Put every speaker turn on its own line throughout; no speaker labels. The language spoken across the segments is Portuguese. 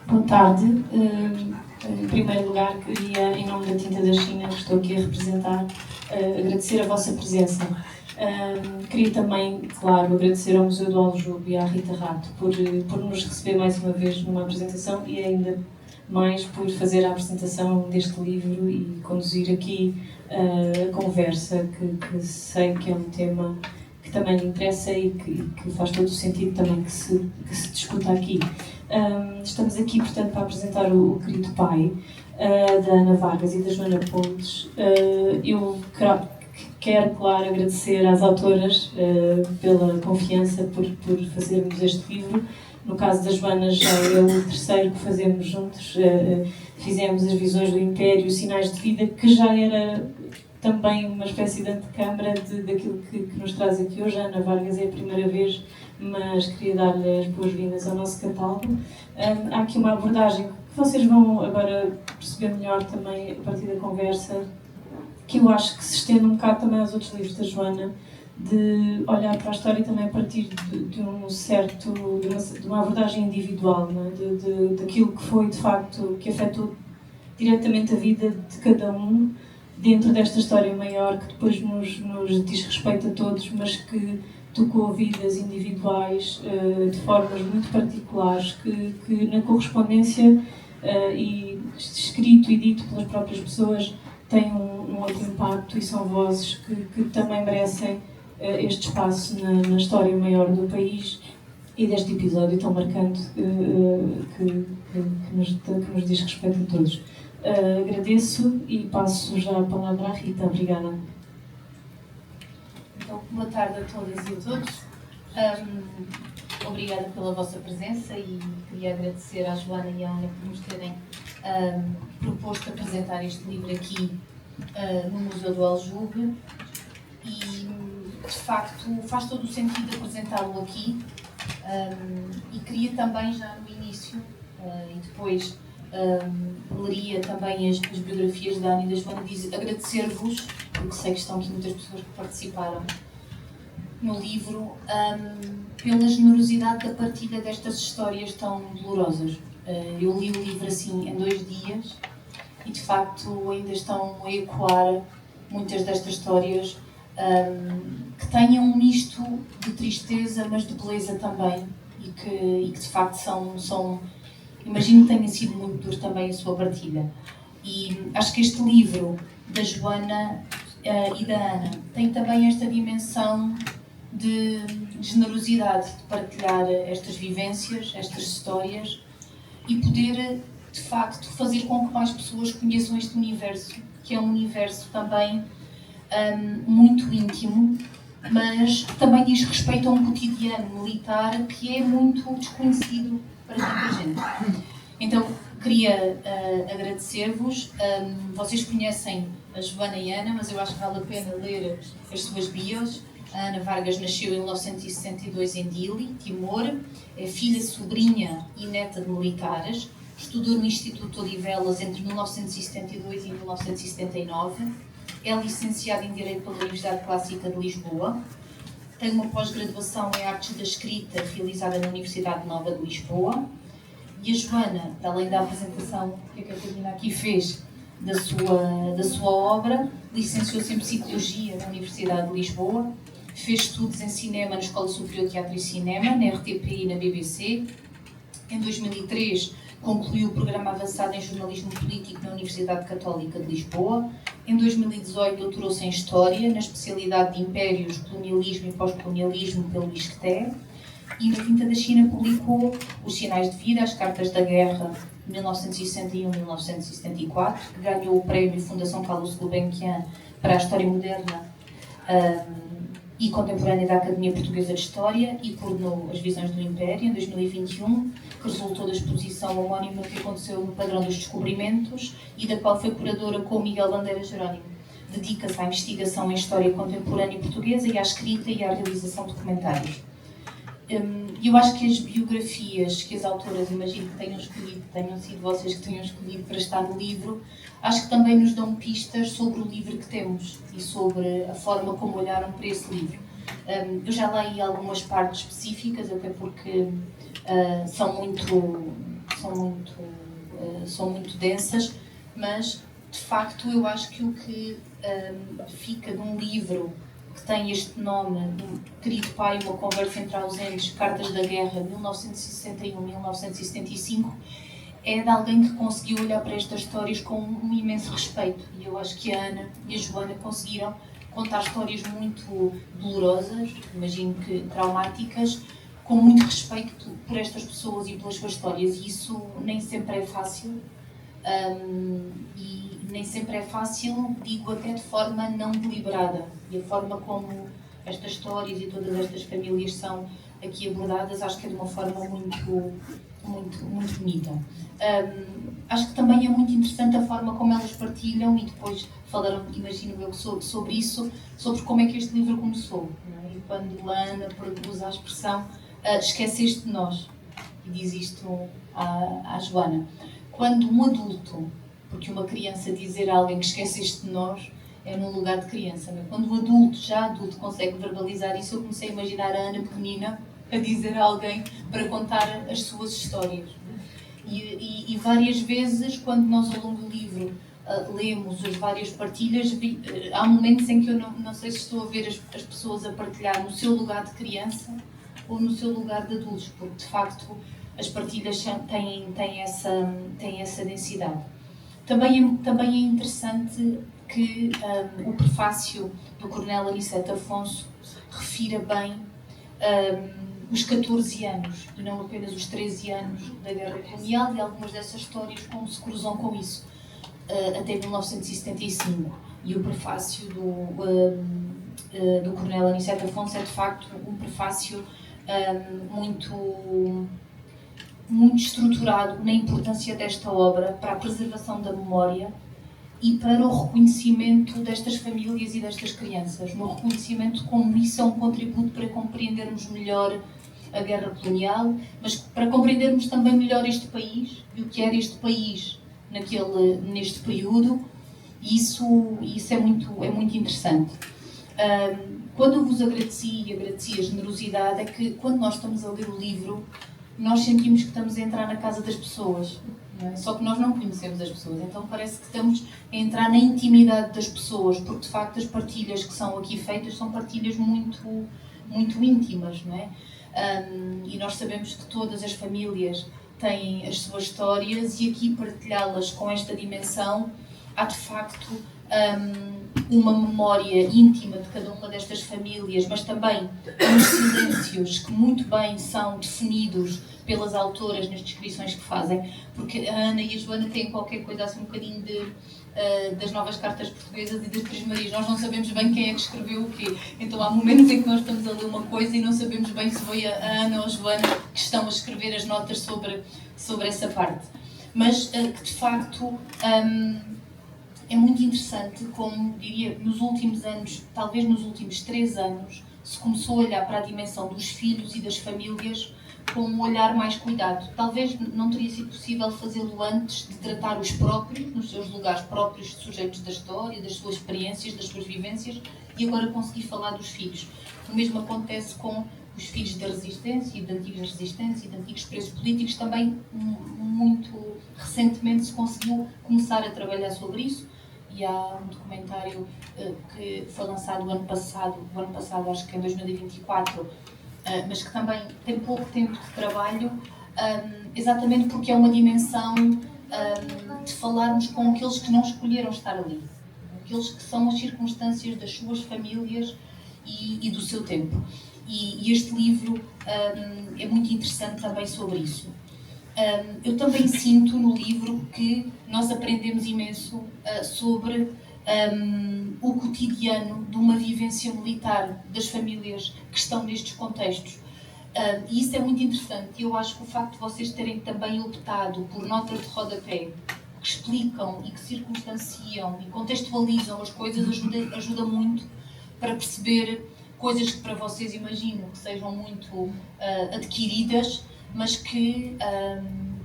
Boa tarde. Em primeiro lugar, queria, em nome da Tinta da China, que estou aqui a representar, agradecer a vossa presença. Queria também, claro, agradecer ao Museu do Aljube e à Rita Rato por nos receber mais uma vez numa apresentação e ainda mais por fazer a apresentação deste livro e conduzir aqui a conversa, que sei que é um tema que também lhe interessa e que faz todo o sentido também que se discuta aqui. Estamos aqui, portanto, para apresentar o querido pai da Ana Vargas e da Joana Pontes. Eu quero, claro, agradecer às autoras pela confiança por fazermos este livro. No caso da Joana, já é o terceiro que fazemos juntos. Fizemos As Visões do Império, Sinais de Vida, que já era também uma espécie de antecâmara daquilo que nos traz aqui hoje. A Ana Vargas é a primeira vez, mas queria dar-lhe as boas-vindas ao nosso catálogo. Há aqui uma abordagem que vocês vão agora perceber melhor também a partir da conversa, que eu acho que se estende um bocado também aos outros livros da Joana, de olhar para a história também a partir de uma abordagem individual, não é? Daquilo que foi, de facto, que afetou diretamente a vida de cada um, dentro desta história maior que depois nos diz respeito a todos, mas que tocou vidas individuais de formas muito particulares, que na correspondência e escrito e dito pelas próprias pessoas têm um outro impacto e são vozes que também merecem este espaço na história maior do país e deste episódio tão marcante que nos diz respeito a todos. Agradeço e passo já a palavra à Rita. Obrigada.
Então, boa tarde a todas e a todos. Obrigada pela vossa presença e queria agradecer à Joana e à Ana por nos terem proposto apresentar este livro aqui no Museu do Aljube e, de facto, faz todo o sentido apresentá-lo aqui e queria também, já no início e depois leria também as biografias da Ana e da Joana, agradecer-vos, porque sei que estão aqui muitas pessoas que participaram no livro, pela generosidade da partilha destas histórias tão dolorosas. Eu li o livro assim em 2 dias e de facto ainda estão a ecoar muitas destas histórias que tenham um misto de tristeza, mas de beleza também e que de facto são imagino que tenha sido muito duro também a sua partilha. E acho que este livro da Joana e da Ana tem também esta dimensão de generosidade, de partilhar estas vivências, estas histórias e poder, de facto, fazer com que mais pessoas conheçam este universo, que é um universo também muito íntimo, mas que também diz respeito a um cotidiano militar que é muito desconhecido para tanta gente. Então, queria agradecer-vos. Vocês conhecem a Joana e a Ana, mas eu acho que vale a pena ler as suas bios. A Ana Vargas nasceu em 1962 em Dili, Timor. É filha, sobrinha e neta de militares. Estudou no Instituto Odivelas entre 1972 e 1979. É licenciada em Direito pela Universidade Clássica de Lisboa. Tem uma pós-graduação em Artes da Escrita realizada na Universidade Nova de Lisboa. E a Joana, além da apresentação que a Catarina aqui fez da sua obra, licenciou-se em Psicologia na Universidade de Lisboa, fez estudos em Cinema na Escola Superior de Teatro e Cinema, na RTP e na BBC. Em 2003, concluiu o programa avançado em Jornalismo Político na Universidade Católica de Lisboa. Em 2018, doutorou-se em História, na especialidade de Impérios, Colonialismo e Pós-colonialismo pelo ISCTE. E na Tinta da China publicou Os Sinais de Vida, As Cartas da Guerra, 1961-1974, que ganhou o prémio Fundação Carlos Gulbenkian para a História Moderna e Contemporânea da Academia Portuguesa de História e coordenou As Visões do Império, em 2021, que resultou da exposição homónima que aconteceu no Padrão dos Descobrimentos e da qual foi curadora com Miguel Bandeira Jerónimo. Dedica-se à investigação em História Contemporânea Portuguesa e à escrita e à realização de documentários. Eu acho que as biografias que as autoras, imagino que tenham escolhido, que tenham sido vocês que tenham escolhido para estar no livro, acho que também nos dão pistas sobre o livro que temos e sobre a forma como olharam para esse livro. Eu já li algumas partes específicas, até porque são muito densas, mas de facto eu acho que o que fica de um livro que tem este nome, Querido Pai, uma conversa entre ausentes, Cartas da Guerra, 1961-1975, é de alguém que conseguiu olhar para estas histórias com um imenso respeito. E eu acho que a Ana e a Joana conseguiram contar histórias muito dolorosas, imagino que traumáticas, com muito respeito por estas pessoas e pelas suas histórias. E isso nem sempre é fácil. E nem sempre é fácil, digo até de forma não deliberada. E a forma como estas histórias e todas estas famílias são aqui abordadas, acho que é de uma forma muito bonita. Acho que também é muito interessante a forma como elas partilham, e depois falaram, imagino eu, sobre isso, sobre como é que este livro começou. Não é? E quando a Ana usa a expressão esqueceste de nós, e diz isto à Joana. Quando um adulto, porque uma criança dizer a alguém que esqueceste de nós é num lugar de criança, não é? Quando um adulto consegue verbalizar isso, eu comecei a imaginar a Ana pequenina a dizer a alguém para contar as suas histórias. E várias vezes, quando nós ao longo do livro lemos as várias partilhas, há momentos em que eu não sei se estou a ver as pessoas a partilhar no seu lugar de criança ou no seu lugar de adultos, porque de facto as partilhas têm essa densidade. Também é interessante que o prefácio do Coronel Aniceto Afonso refira bem os 14 anos, e não apenas os 13 anos da Guerra Colonial, e algumas dessas histórias como se cruzam com isso, até 1975. E o prefácio do Coronel Aniceto Afonso é de facto um prefácio muito estruturado na importância desta obra para a preservação da memória e para o reconhecimento destas famílias e destas crianças, no reconhecimento como isso é um contributo para compreendermos melhor a guerra colonial, mas para compreendermos também melhor este país e o que era este país neste período, e isso é muito interessante. Quando eu vos agradeci a generosidade, é que quando nós estamos a ler o livro, nós sentimos que estamos a entrar na casa das pessoas, não é? Só que nós não conhecemos as pessoas, então parece que estamos a entrar na intimidade das pessoas, porque de facto as partilhas que são aqui feitas são partilhas muito íntimas, não é? E nós sabemos que todas as famílias têm as suas histórias, e aqui partilhá-las com esta dimensão, há de facto uma memória íntima de cada uma destas famílias, mas também uns silêncios que muito bem são definidos pelas autoras nas descrições que fazem, porque a Ana e a Joana têm qualquer coisa assim um bocadinho das novas cartas portuguesas e das Três Marias. Nós não sabemos bem quem é que escreveu o quê. Então há momentos em que nós estamos a ler uma coisa e não sabemos bem se foi a Ana ou a Joana que estão a escrever as notas sobre essa parte. Mas que de facto é muito interessante como, diria, nos últimos anos, talvez nos últimos 3 anos, se começou a olhar para a dimensão dos filhos e das famílias com um olhar mais cuidado. Talvez não teria sido possível fazê-lo antes de tratar os próprios, nos seus lugares próprios, sujeitos da história, das suas experiências, das suas vivências, e agora conseguir falar dos filhos. O mesmo acontece com os filhos da resistência e de antigas resistências e de antigos presos políticos. Também muito recentemente se conseguiu começar a trabalhar sobre isso, e há um documentário que foi lançado o ano passado, acho que em 2024, mas que também tem pouco tempo de trabalho, exatamente porque é uma dimensão de falarmos com aqueles que não escolheram estar ali, aqueles que são as circunstâncias das suas famílias e do seu tempo. E este livro é muito interessante também sobre isso. Eu também sinto no livro que nós aprendemos imenso sobre o cotidiano de uma vivência militar das famílias que estão nestes contextos. E isso é muito interessante. Eu acho que o facto de vocês terem também optado por notas de rodapé que explicam e que circunstanciam e contextualizam as coisas ajuda muito para perceber coisas que para vocês imagino que sejam muito adquiridas, mas que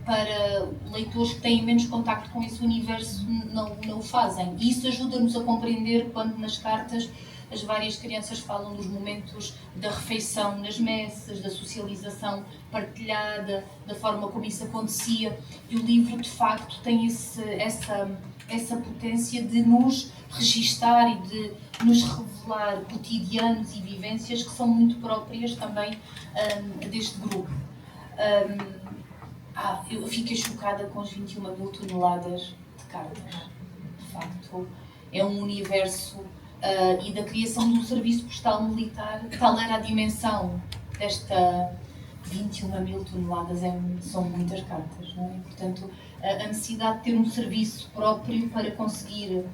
para leitores que têm menos contacto com esse universo não o fazem. E isso ajuda-nos a compreender quando nas cartas as várias crianças falam dos momentos da refeição nas messas, da socialização partilhada, da forma como isso acontecia. E o livro, de facto, tem essa potência de nos registar e de nos revelar cotidianos e vivências que são muito próprias também deste grupo. Eu fiquei chocada com as 21 mil toneladas de cartas. De facto, é um universo e da criação de um serviço postal militar, tal era a dimensão desta 21 mil toneladas, são muitas cartas, não é? Portanto, a necessidade de ter um serviço próprio para conseguir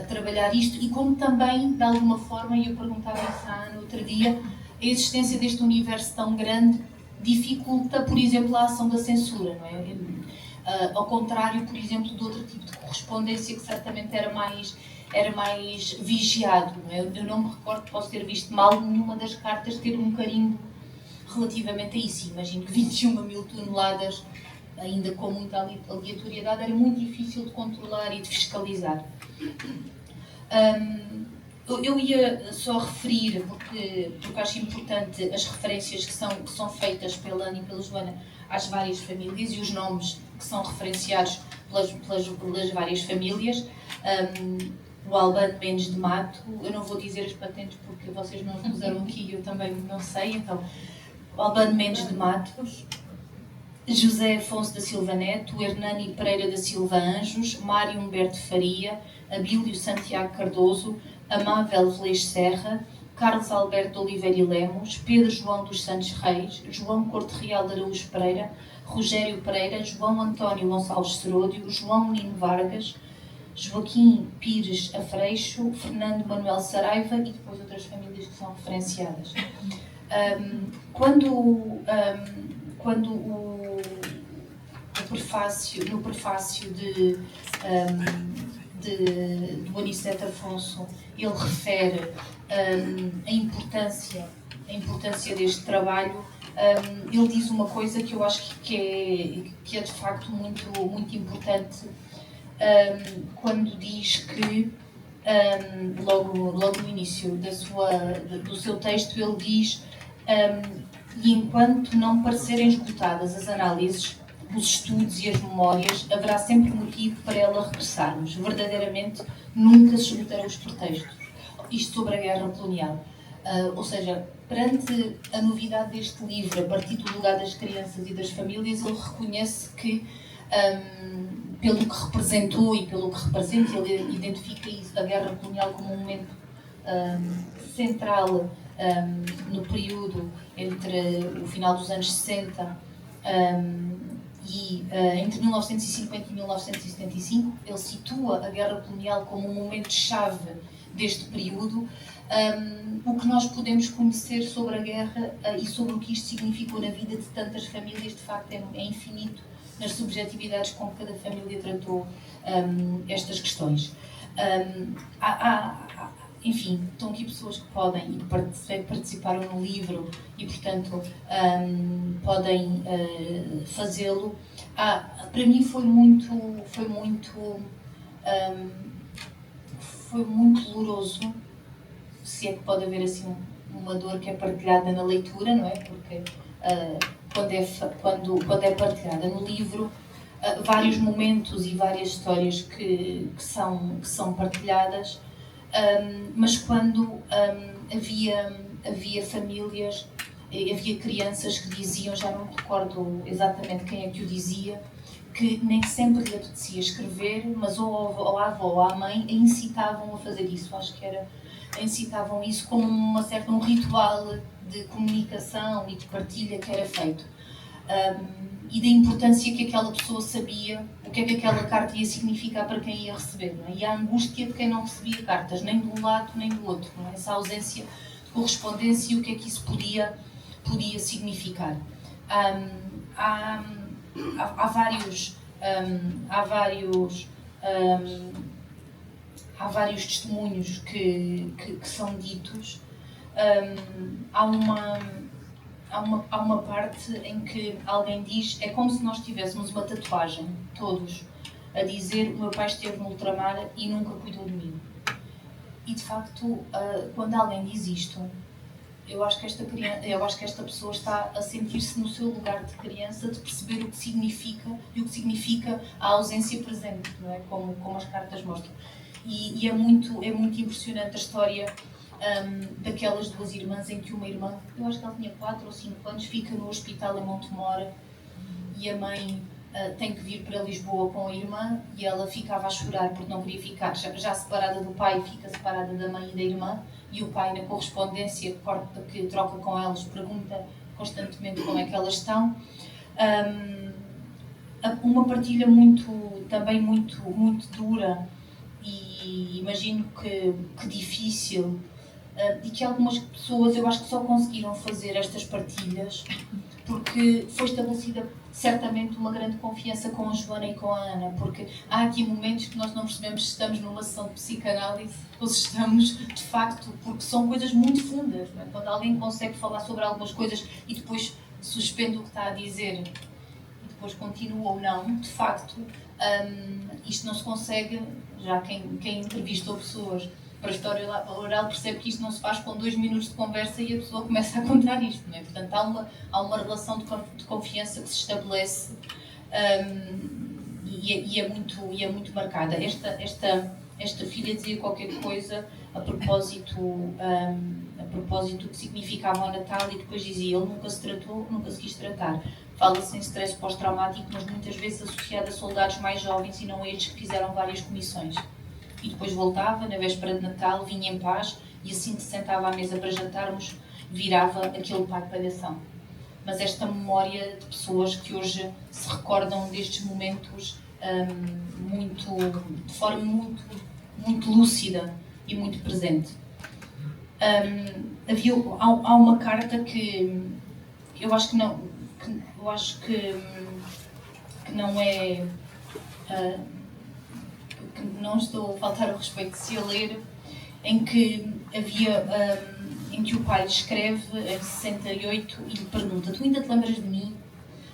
trabalhar isto e como também, de alguma forma, e eu perguntava isso à Ana outro dia, a existência deste universo tão grande dificulta, por exemplo, a ação da censura, não é? Ao contrário, por exemplo, de outro tipo de correspondência que certamente era mais vigiado, não é? Eu não me recordo, posso ter visto mal nenhuma das cartas ter um carimbo relativamente a isso. Imagino que 21 mil toneladas, ainda com muita aleatoriedade, era muito difícil de controlar e de fiscalizar. Eu ia só referir, porque acho importante as referências que são feitas pela Ana e pela Joana às várias famílias e os nomes que são referenciados pelas várias famílias. O Albano Mendes de Mato, eu não vou dizer as patentes porque vocês não os puseram aqui e eu também não sei, então, o Albano Mendes de Matos, José Afonso da Silva Neto, Hernani Pereira da Silva Anjos, Mário Humberto Faria, Abílio Santiago Cardoso, Amável Velez Serra, Carlos Alberto de Oliveira e Lemos, Pedro João dos Santos Reis, João Corte Real de Araújo Pereira, Rogério Pereira, João António Gonçalves Seródio, João Nino Vargas, Joaquim Pires Afreixo, Fernando Manuel Saraiva e depois outras famílias que são referenciadas. Quando no prefácio do Aniceto Afonso ele refere a importância deste trabalho, ele diz uma coisa que eu acho que é de facto muito importante, quando diz que logo no início do seu texto ele diz e enquanto não parecerem esgotadas as análises, os estudos e as memórias, haverá sempre motivo para ela regressarmos. Verdadeiramente, nunca se esgotarão os pretextos. Isto sobre a guerra colonial. Ou seja, perante a novidade deste livro, a partir do lugar das crianças e das famílias, ele reconhece que, pelo que representou e pelo que representa, ele identifica isso, a guerra colonial, como um momento central no período entre o final dos anos 60 e entre 1950 e 1975. Ele situa a guerra colonial como um momento-chave deste período. O que nós podemos conhecer sobre a guerra e sobre o que isto significou na vida de tantas famílias, de facto, é infinito nas subjetividades com que cada família tratou estas questões. Enfim, estão aqui pessoas que podem e participaram no livro e, portanto, podem fazê-lo. Para mim foi muito doloroso, se é que pode haver assim uma dor que é partilhada na leitura, não é? Porque quando é partilhada no livro, vários momentos e várias histórias que são partilhadas. Mas quando havia famílias, havia crianças que diziam, já não me recordo exatamente quem é que o dizia, que nem sempre lhe apetecia escrever, mas ou a avó ou a mãe a incitavam a fazer isso. Acho que incitavam isso como um ritual de comunicação e de partilha que era feito. E da importância que aquela pessoa sabia o que é que aquela carta ia significar para quem ia receber, não é? E a angústia de quem não recebia cartas, nem de um lado nem do outro, não é? Essa ausência de correspondência e o que é que isso podia significar. Há vários testemunhos que são ditos há uma parte em que alguém diz, é como se nós tivéssemos uma tatuagem, todos, a dizer: o meu pai esteve no ultramar e nunca cuidou de mim. E de facto, quando alguém diz isto, eu acho que esta pessoa está a sentir-se no seu lugar de criança, de perceber o que significa e o que significa a ausência presente, não é? Como as cartas mostram. E é muito impressionante a história daquelas duas irmãs, em que uma irmã, eu acho que ela tinha 4 ou 5 anos, fica no hospital em Montemora e a mãe tem que vir para Lisboa com a irmã, e ela ficava a chorar porque não queria ficar já separada do pai, fica separada da mãe e da irmã, e o pai, na correspondência que troca com elas, pergunta constantemente como é que elas estão. Uma partilha também muito dura, e imagino que difícil, e que algumas pessoas, eu acho que só conseguiram fazer estas partilhas porque foi estabelecida certamente uma grande confiança com a Joana e com a Ana, porque há aqui momentos que nós não percebemos se estamos numa sessão de psicanálise ou se estamos, de facto, porque são coisas muito fundas, não é? Quando alguém consegue falar sobre algumas coisas e depois suspende o que está a dizer e depois continua ou não, de facto, isto não se consegue. Já quem entrevistou pessoas para a história oral percebe que isto não se faz com 2 minutos de conversa e a pessoa começa a contar isto, não é? Portanto, há uma relação de confiança que se estabelece, e é muito marcada. Esta filha dizia qualquer coisa a propósito do que significava o Natal, e depois dizia: ele nunca se tratou, nunca se quis tratar. Fala-se em stress pós-traumático, mas muitas vezes associado a soldados mais jovens e não a estes que fizeram várias comissões. E depois voltava, na véspera de Natal, vinha em paz, e assim que se sentava à mesa para jantarmos, virava aquele pai palhação. Mas esta memória de pessoas que hoje se recordam destes momentos de forma muito lúcida e muito presente. Há uma carta que eu acho que não é... que não estou a faltar ao respeito se a ler, em que o pai escreve em 68 e lhe pergunta: tu ainda te lembras de mim?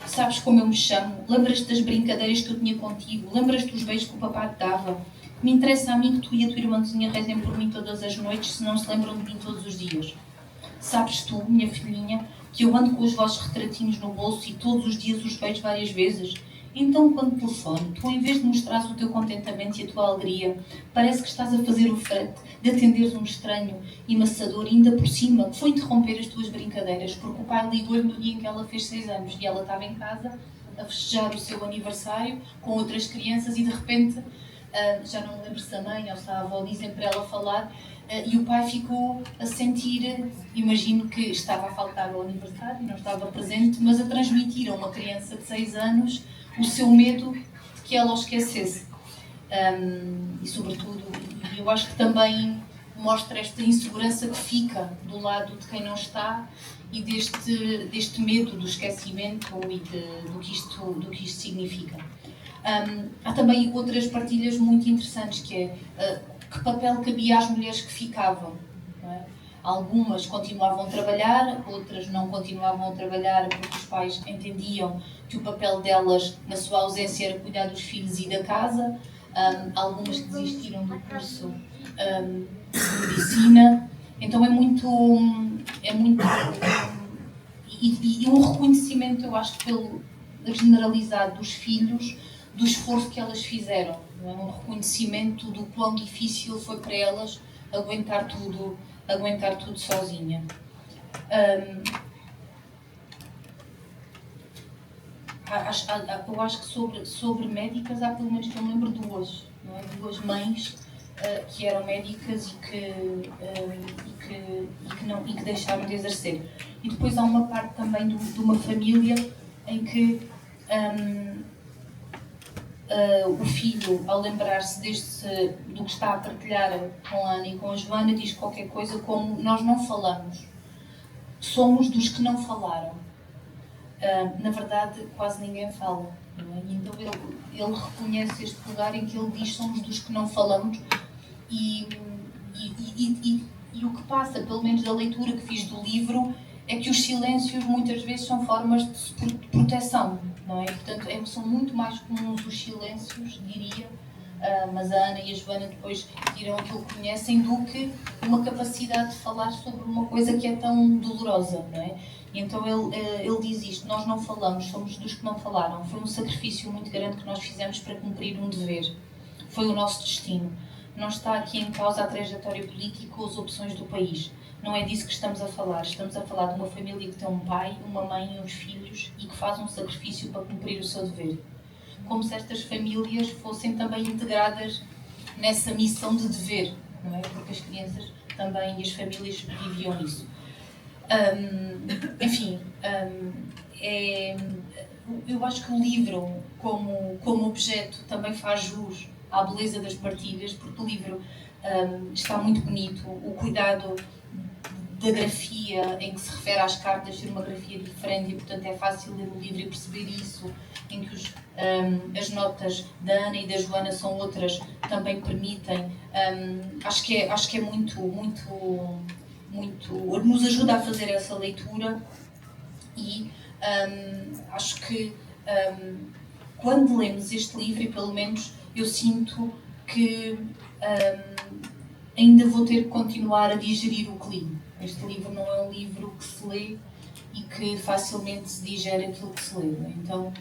Sabes como eu me chamo? Lembras-te das brincadeiras que eu tinha contigo? Lembras-te dos beijos que o papá te dava? Me interessa a mim que tu e a tua irmãzinha rezem por mim todas as noites, se não se lembram de mim todos os dias. Sabes tu, minha filhinha, que eu ando com os vossos retratinhos no bolso e todos os dias os beijo várias vezes? Então, quando telefono, tu, em vez de mostrares o teu contentamento e a tua alegria, parece que estás a fazer o frete de atenderes um estranho e maçador, e ainda por cima, que foi interromper as tuas brincadeiras, porque o pai ligou-lhe no dia em que ela fez 6 anos e ela estava em casa a festejar o seu aniversário com outras crianças, e de repente, já não me lembro se a mãe ou se a avó dizem para ela falar, e o pai ficou a sentir, imagino que estava a faltar ao aniversário, não estava presente, mas a transmitir a uma criança de 6 anos o seu medo de que ela o esquecesse. E sobretudo, eu acho que também mostra esta insegurança que fica do lado de quem não está, e deste medo do esquecimento e do que isto significa. Há também outras partilhas muito interessantes, que é que papel cabia às mulheres que ficavam, não é? Algumas continuavam a trabalhar, outras não continuavam a trabalhar porque os pais entendiam que o papel delas, na sua ausência, era cuidar dos filhos e da casa. Algumas que desistiram do curso de medicina. Então é muito e um reconhecimento, eu acho, pelo generalizado dos filhos, do esforço que elas fizeram, não é? Um reconhecimento do quão difícil foi para elas aguentar tudo sozinha. Eu acho que sobre médicas há, pelo menos que eu me lembro, duas, não é? Duas mães que eram médicas e que deixaram de exercer. E depois há uma parte também de uma família em que o filho, ao lembrar-se do que está a partilhar com a Ana e com a Joana, diz qualquer coisa como: nós não falamos, somos dos que não falaram. Na verdade, quase ninguém fala, não é? Então ele reconhece este lugar em que ele diz: somos dos que não falamos, e E o que passa, pelo menos da leitura que fiz do livro, é que os silêncios muitas vezes são formas de proteção, não é? Portanto, são muito mais comuns os silêncios, diria, mas a Ana e a Joana depois dirão aquilo que conhecem, do que uma capacidade de falar sobre uma coisa que é tão dolorosa, não é? E então ele diz isto: nós não falamos, somos dos que não falaram. Foi um sacrifício muito grande que nós fizemos para cumprir um dever. Foi o nosso destino. Não está aqui em causa a trajetória política ou as opções do país. Não é disso que estamos a falar. Estamos a falar de uma família que tem um pai, uma mãe e uns filhos e que faz um sacrifício para cumprir o seu dever. Como se estas famílias fossem também integradas nessa missão de dever, não é? Porque as crianças também e as famílias viviam isso. Eu acho que o livro, como objeto, também faz jus à beleza das partilhas, porque o livro está muito bonito. O cuidado da grafia, em que se refere às cartas ser uma grafia diferente, e portanto é fácil ler o livro e perceber isso, em que as notas da Ana e da Joana são outras, também permitem. Acho que é muito, nos ajuda a fazer essa leitura. E acho que quando lemos este livro, e pelo menos eu sinto que ainda vou ter que continuar a digerir o que li. Este livro não é um livro que se lê e que facilmente se digere aquilo que se lê. Então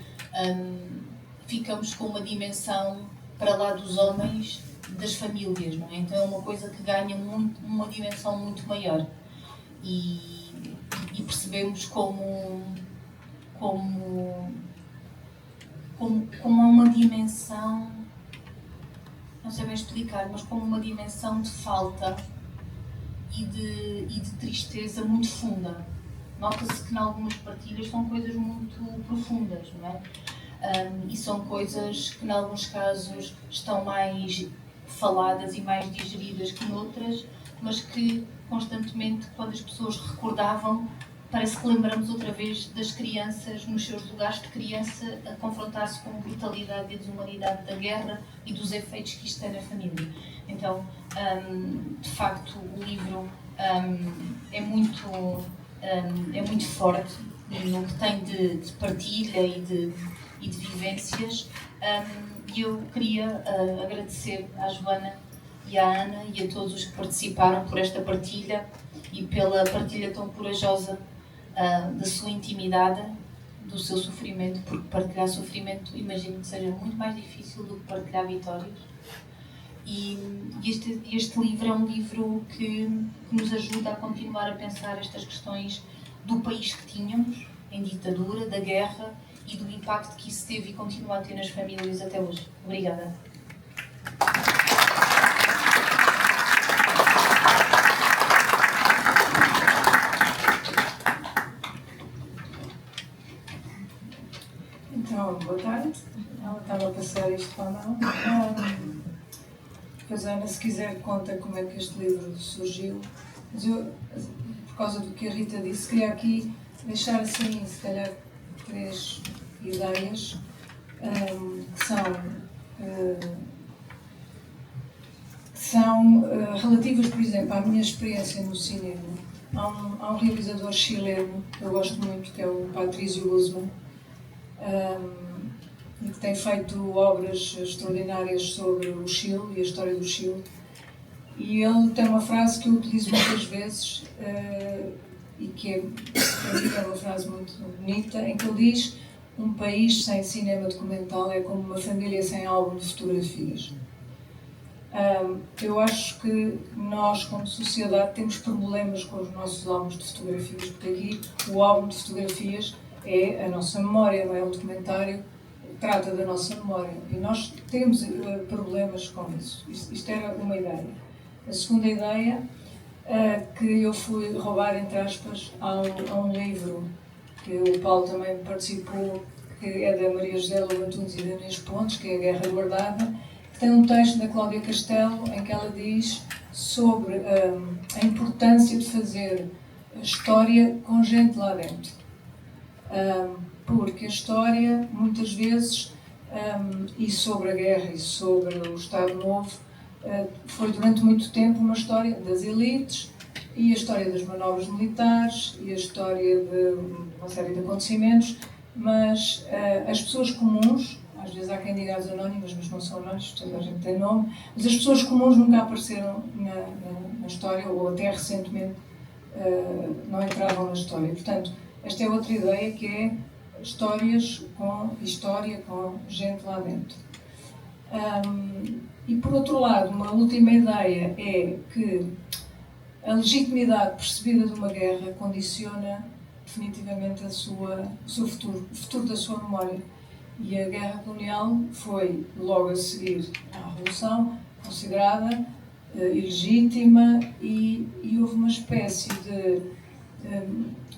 ficamos com uma dimensão para lá dos homens, das famílias, não é? Então é uma coisa que ganha uma dimensão muito maior. E percebemos como há uma dimensão, não sei bem explicar, mas como uma dimensão de falta e de tristeza muito funda. Nota-se que em algumas partilhas são coisas muito profundas, não é? E são coisas que em alguns casos estão mais faladas e mais digeridas que noutras, mas que constantemente, quando as pessoas recordavam, parece que lembramos outra vez das crianças nos seus lugares de criança a confrontar-se com a brutalidade e a desumanidade da guerra e dos efeitos que isto tem na família. Então, de facto, o livro é muito forte no que tem de partilha e de vivências, e eu queria agradecer à Joana e à Ana e a todos os que participaram por esta partilha e pela partilha tão corajosa da sua intimidade, do seu sofrimento, porque partilhar sofrimento imagino que seja muito mais difícil do que partilhar vitórias. E este livro é um livro que nos ajuda a continuar a pensar estas questões do país que tínhamos, em ditadura, da guerra e do impacto que isso teve e continua a ter nas famílias até hoje. Obrigada.
Então, boa tarde. Ela estava a passar isto para a mão. Depois a Ana, se quiser, conta como é que este livro surgiu. Mas eu, por causa do que a Rita disse, queria aqui deixar assim, se calhar, 3 ideias que são relativas, por exemplo, à minha experiência no cinema. Há um realizador chileno que eu gosto muito, que é o Patricio Guzmán, que tem feito obras extraordinárias sobre o Chile e a história do Chile. E ele tem uma frase que eu utilizo muitas vezes e que é uma frase muito bonita, em que ele diz: um país sem cinema documental é como uma família sem álbum de fotografias. Eu acho que nós, como sociedade, temos problemas com os nossos álbuns de fotografias, porque aqui o álbum de fotografias é a nossa memória, não é? Um documentário que trata da nossa memória. E nós temos problemas com isso. Isto era uma ideia. A segunda ideia, que eu fui roubar, entre aspas, a um livro que o Paulo também participou, que é da Maria José Lobo Antunes e da Inês Pontes, que é A Guerra Guardada, que tem um texto da Cláudia Castelo em que ela diz sobre a importância de fazer a história com gente lá dentro. Porque a história, muitas vezes, e sobre a guerra e sobre o Estado Novo, foi durante muito tempo uma história das elites, e a história das manobras militares, e a história de uma série de acontecimentos, mas as pessoas comuns, às vezes há quem diga as anónimas, mas não são anónimas, toda a gente tem nome, mas as pessoas comuns nunca apareceram na história, ou até recentemente não entravam na história. Portanto, esta é outra ideia, que é história com gente lá dentro. E por outro lado, uma última ideia é que a legitimidade percebida de uma guerra condiciona definitivamente o seu futuro, o futuro da sua memória. E a guerra colonial foi, logo a seguir à Revolução, considerada ilegítima, e houve uma espécie de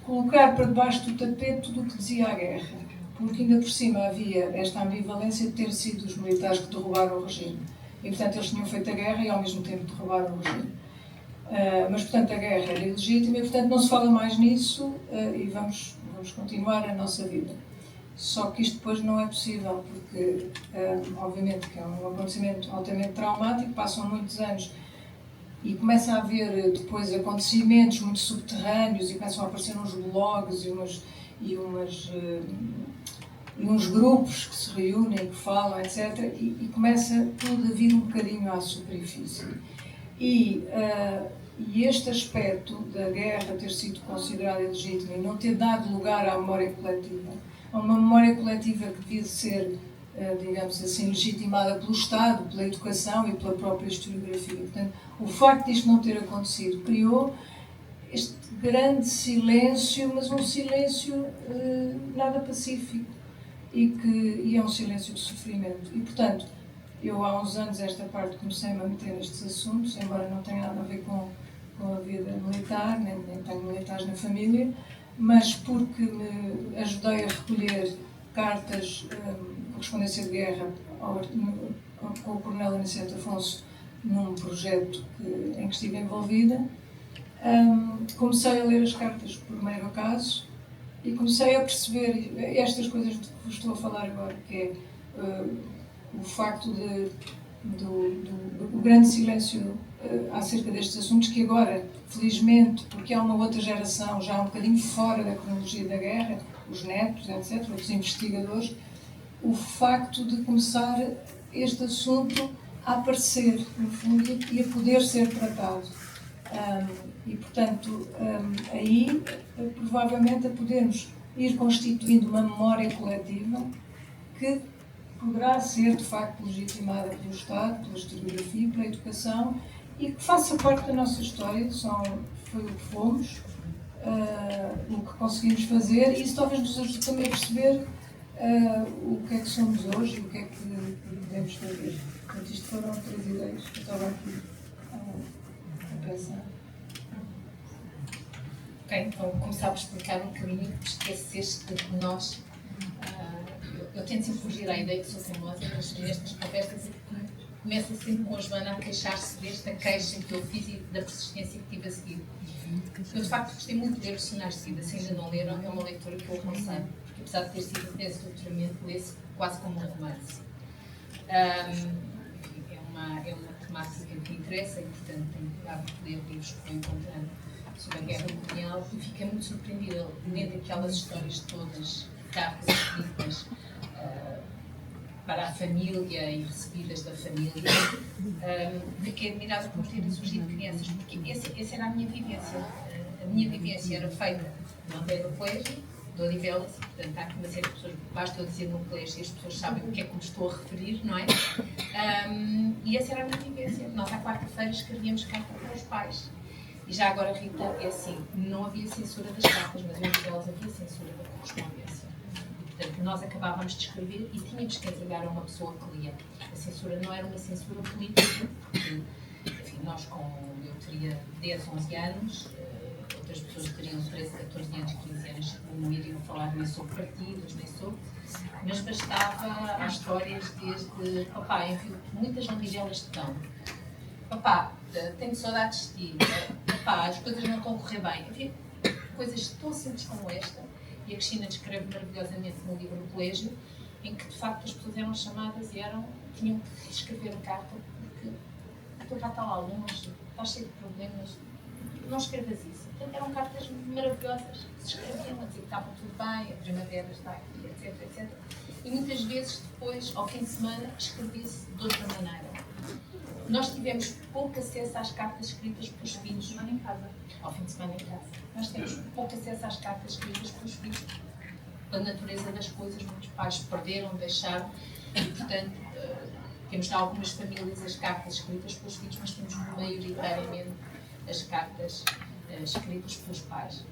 colocar para debaixo do tapete tudo o que dizia a guerra, porque ainda por cima havia esta ambivalência de ter sido os militares que derrubaram o regime. E, portanto, eles tinham feito a guerra e, ao mesmo tempo, derrubaram o regime. Mas, portanto, a guerra era ilegítima e, portanto, não se fala mais nisso e vamos continuar a nossa vida. Só que isto depois não é possível, porque, obviamente, que é um acontecimento altamente traumático, passam muitos anos e começa a haver depois acontecimentos muito subterrâneos e começam a aparecer uns blogs e uns grupos que se reúnem, que falam, etc. E começa tudo a vir um bocadinho à superfície. E este aspecto da guerra ter sido considerada ilegítima e não ter dado lugar à memória coletiva, a uma memória coletiva que devia ser, digamos assim, legitimada pelo Estado, pela educação e pela própria historiografia. Portanto, o facto disto não ter acontecido criou este grande silêncio, mas um silêncio nada pacífico e é um silêncio de sofrimento. E, portanto, eu há uns anos, esta parte, comecei-me a meter nestes assuntos, embora não tenha nada a ver com a vida militar, nem tenho militares na família, mas porque me ajudei a recolher cartas, correspondência de guerra com o Coronel Aniceto Afonso num projeto em que estive envolvida. Comecei a ler as cartas por mero acaso e comecei a perceber estas coisas de que vos estou a falar agora, que é o facto do grande silêncio acerca destes assuntos, que agora, felizmente, porque há uma outra geração já um bocadinho fora da cronologia da guerra, os netos, etc., os investigadores, o facto de começar este assunto a aparecer, no fundo, e a poder ser tratado. E, portanto, aí, provavelmente, a podermos ir constituindo uma memória coletiva que poderá ser, de facto, legitimada pelo Estado, pela historiografia, pela educação, e que faça parte da nossa história. Foi o que fomos, o que conseguimos fazer, e isso talvez nos ajude também a perceber o que é que somos hoje e o que é que podemos fazer. Portanto, isto foram 3 ideias que eu estava aqui a pensar.
Ok, então começar por explicar um bocadinho que esqueceste de nós. Eu tento sempre fugir à ideia que sou famosa, mas nestas conversas começa sempre com a Joana a queixar-se desta queixa que eu fiz e da persistência que tive a seguir. Eu, de facto, gostei muito de ler Os Sinais de Vida. Se ainda não leram, é uma leitura que eu aconselho, porque apesar de ter sido tese de doutoramento, lê-se quase como um romance. É uma temática que me interessa e, portanto, tenho cuidado de ler livros que vou encontrando sobre a guerra colonial e fiquei muito surpreendida lendo aquelas histórias todas, cartas escritas para a família e recebidas da família. Fiquei admirada por terem surgido crianças, porque essa era a minha vivência. A minha vivência era feita, não tenho no colégio, de Odivelas, portanto há aqui uma série de pessoas, basta eu dizer no colégio e as pessoas sabem o que é que me estou a referir, não é? E essa era a minha vivência. Nós à quarta-feira escrevíamos carta para os pais. E já agora, Rita, é assim, não havia censura das cartas, mas em Odivelas havia censura da correspondência. Portanto, nós acabávamos de escrever e tínhamos que entregar a uma pessoa que lia. A censura não era uma censura política, porque, enfim, eu teria 10, 11 anos, outras pessoas teriam 13, 14 anos, 15 anos, não iriam falar nem sobre partidos, nem sobre, mas bastava as histórias desde, papá, envio muitas lambidelas de pão, papá, tenho saudades de ti, papá, as coisas não estão a correr bem, enfim, coisas tão simples como esta. E a Cristina descreve maravilhosamente no livro No Colégio, em que de facto as pessoas eram chamadas e tinham que escrever a carta porque o teu pai está lá longe, está cheio de problemas, não escrevas isso. Portanto, eram cartas maravilhosas, se escreviam a dizer que estava tudo bem, a primavera está aqui, etc, etc. E muitas vezes depois, ao fim de semana, escrevia-se de outra maneira. Nós tivemos pouco acesso às cartas escritas pelos filhos.
Semana em casa.
Ao fim de semana em casa. Nós tivemos pouco acesso às cartas escritas pelos filhos. A natureza das coisas, muitos pais perderam, deixaram, e portanto temos em algumas famílias as cartas escritas pelos filhos, mas temos maioritariamente as cartas escritas pelos pais.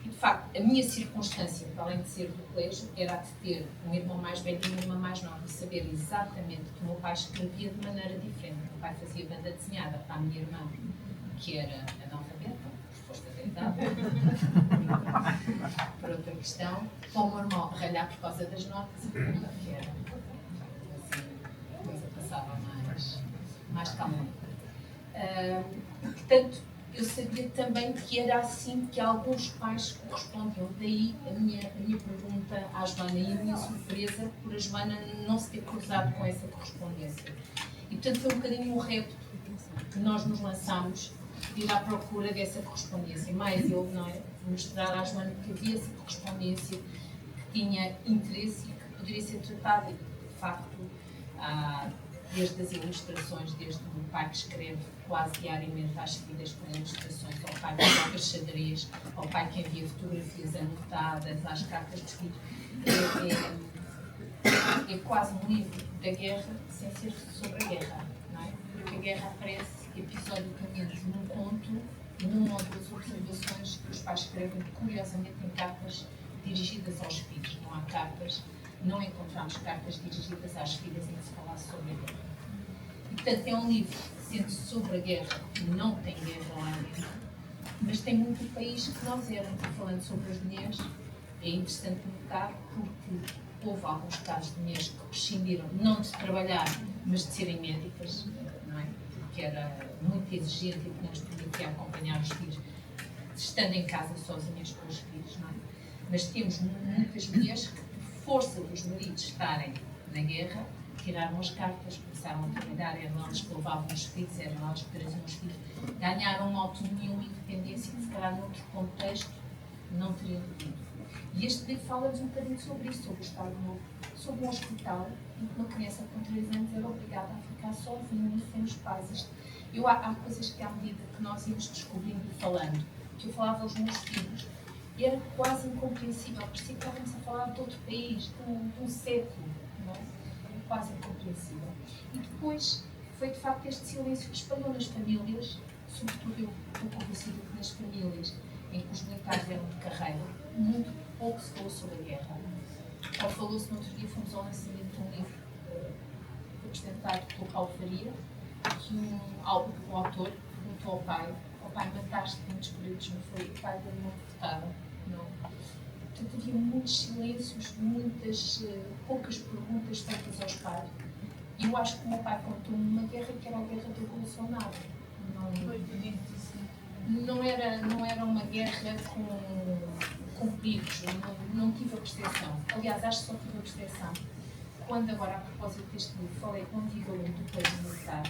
E de facto, a minha circunstância, para além de ser do colégio, era a de ter um irmão mais velho e uma irmã mais nova, e saber exatamente que o meu pai escrevia de maneira diferente. O meu pai fazia banda desenhada para a minha irmã, que era analfabeta, por força da idade, por outra questão, para o meu irmão ralhar por causa das notas, que era assim, a coisa passava mais calma. Portanto, eu sabia também que era assim que alguns pais correspondiam. Daí a minha pergunta à Joana e a minha surpresa por a Joana não se ter cruzado com essa correspondência. E portanto foi um bocadinho um repto que nós nos lançámos de ir à procura dessa correspondência. Mais ele, não é? Mostrar à Joana que havia essa correspondência, que tinha interesse e que poderia ser tratada. De facto, desde as ilustrações, desde o pai que escreve quase diariamente às seguidas com ilustrações, ao pai que joga xadrez, ao pai que envia fotografias anotadas, às cartas de escrito. É quase um livro da guerra sem ser sobre a guerra, não é? Porque a guerra aparece episodicamente num conto, numa ou duas observações que os pais escrevem, curiosamente, em cartas dirigidas aos filhos. Não há cartas. Não encontramos cartas dirigidas às filhas em que se falasse sobre a guerra. E, portanto, é um livro que, sendo sobre a guerra, não tem guerra lá dentro, mas tem muito o país que nós éramos. E falando sobre as mulheres, é interessante notar porque houve alguns casos de mulheres que prescindiram, não de trabalhar, mas de serem médicas, não é? Porque era muito exigente e tínhamos que acompanhar os filhos, estando em casa sozinhas com os filhos, não é? Mas temos muitas mulheres que, força dos maridos estarem na guerra, tiraram as cartas, começaram a trabalhar, eram elas que levavam os filhos, eram elas que traziam os filhos, ganharam uma autonomia, uma independência que se calhar noutro contexto não teriam tido. E este livro fala-nos um bocadinho sobre isso, sobre o Estado Novo, sobre um hospital em que uma criança com 3 anos era obrigada a ficar sozinha, sem os pais. Há coisas que à medida que nós íamos descobrindo e falando, que eu falava aos meus filhos, e era quase incompreensível, parecia que estávamos a falar de outro país, de um século, não é? Era quase incompreensível. E depois foi de facto este silêncio que espalhou nas famílias, sobretudo eu estou convencida que nas famílias em que os militares eram de carreira, muito pouco se falou sobre a guerra. Ou falou-se no outro dia, fomos ao lançamento de um livro apresentado pelo Paulo Faria, que o autor perguntou ao pai, mataste muitos períodos, não foi? O pai dele não votava. Não. Portanto, havia muitos silêncios, poucas perguntas feitas aos pais. E eu acho que o meu pai contou-me uma guerra que era a guerra da Revolução Nada. Não era uma guerra com perigos, não tive a percepção. Aliás, acho que só tive a percepção quando agora, a propósito deste livro, falei com um antigo aluno do colégio militar.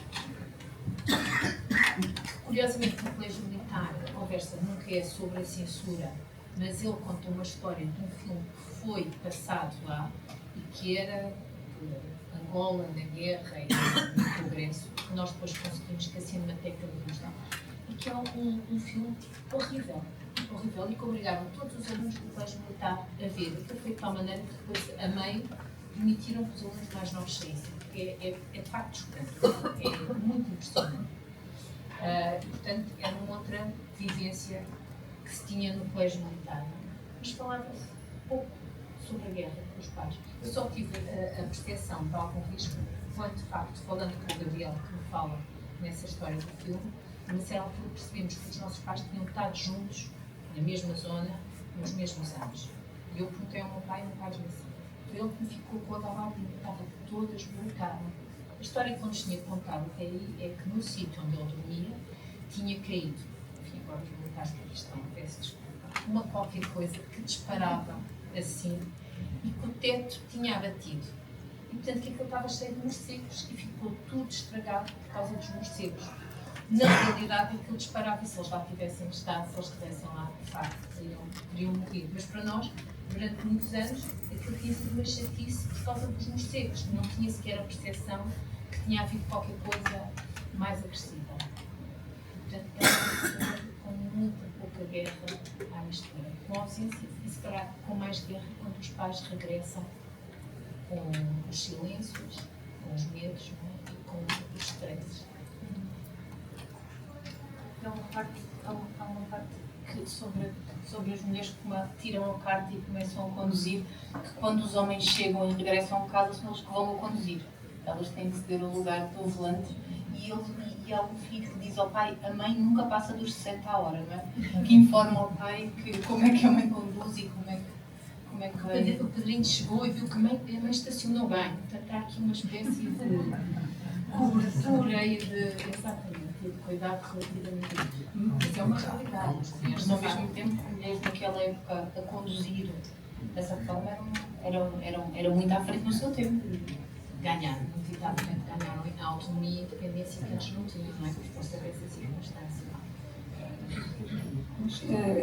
Curiosamente, no colégio militar, a conversa nunca é sobre a censura, mas ele conta uma história de um filme que foi passado lá e que era Angola, na guerra e no progresso, que nós depois conseguimos que a Cinemateca de Lisboa, e que é um filme horrível, e que obrigaram todos os alunos do colégio militar a ver. Aquilo foi de tal maneira que depois, a meio, permitiram que os alunos mais novos saíssem, porque é de facto chocante, é muito impressionante. E, portanto, era uma outra vivência que se tinha no colégio militar. Mas falava-se pouco sobre a guerra com os pais. Eu só tive a percepção de algum risco quando, de facto, falando com o Gabriel, que me fala nessa história do filme, numa certa altura percebemos que os nossos pais tinham estado juntos, na mesma zona, nos mesmos anos. E eu perguntei ao meu pai, e o meu pai disse assim, foi ele que me ficou com a gabardina, estava toda esburacada. A história que nos tinha contado até aí é que no sítio onde ele dormia tinha caído, enfim, agora os militares que aqui estão, peço desculpa, uma qualquer coisa que disparava assim e que o teto tinha abatido. E portanto que aquilo estava cheio de morcegos e ficou tudo estragado por causa dos morcegos. na realidade aquilo disparava, e se eles lá tivessem estado, se eles estivessem lá, de facto, teriam morrido. Mas para nós, durante muitos anos, aquilo tinha sido uma chatice por causa dos morcegos. Não tinha sequer a percepção que tinha havido qualquer coisa mais agressiva. Portanto, é uma pessoa com muita pouca guerra à mistura. Com ausência e, se calhar, com mais guerra quando os pais regressam com os silêncios, com os medos, não é? E com os stresses. Há uma parte que sobre as mulheres que tiram a carta e começam a conduzir, que quando os homens chegam e regressam a casa são eles que vão a conduzir. Elas têm que ceder o lugar do volante e há um filho que diz ao pai: a mãe nunca passa dos 60 a hora, não é? Que informa ao pai como é que a mãe conduz e como é que o padrinho chegou e viu que a mãe estacionou bem. Portanto, há aqui uma espécie de cobertura e de cuidado relativamente a isso. Mas é uma realidade. As mulheres, ao mesmo tempo, mulheres naquela época a conduzir dessa forma eram muito à frente no seu tempo. Ganharam, inevitavelmente ganharam a autonomia e a independência que antes não tinham, não é? Por força dessa circunstância.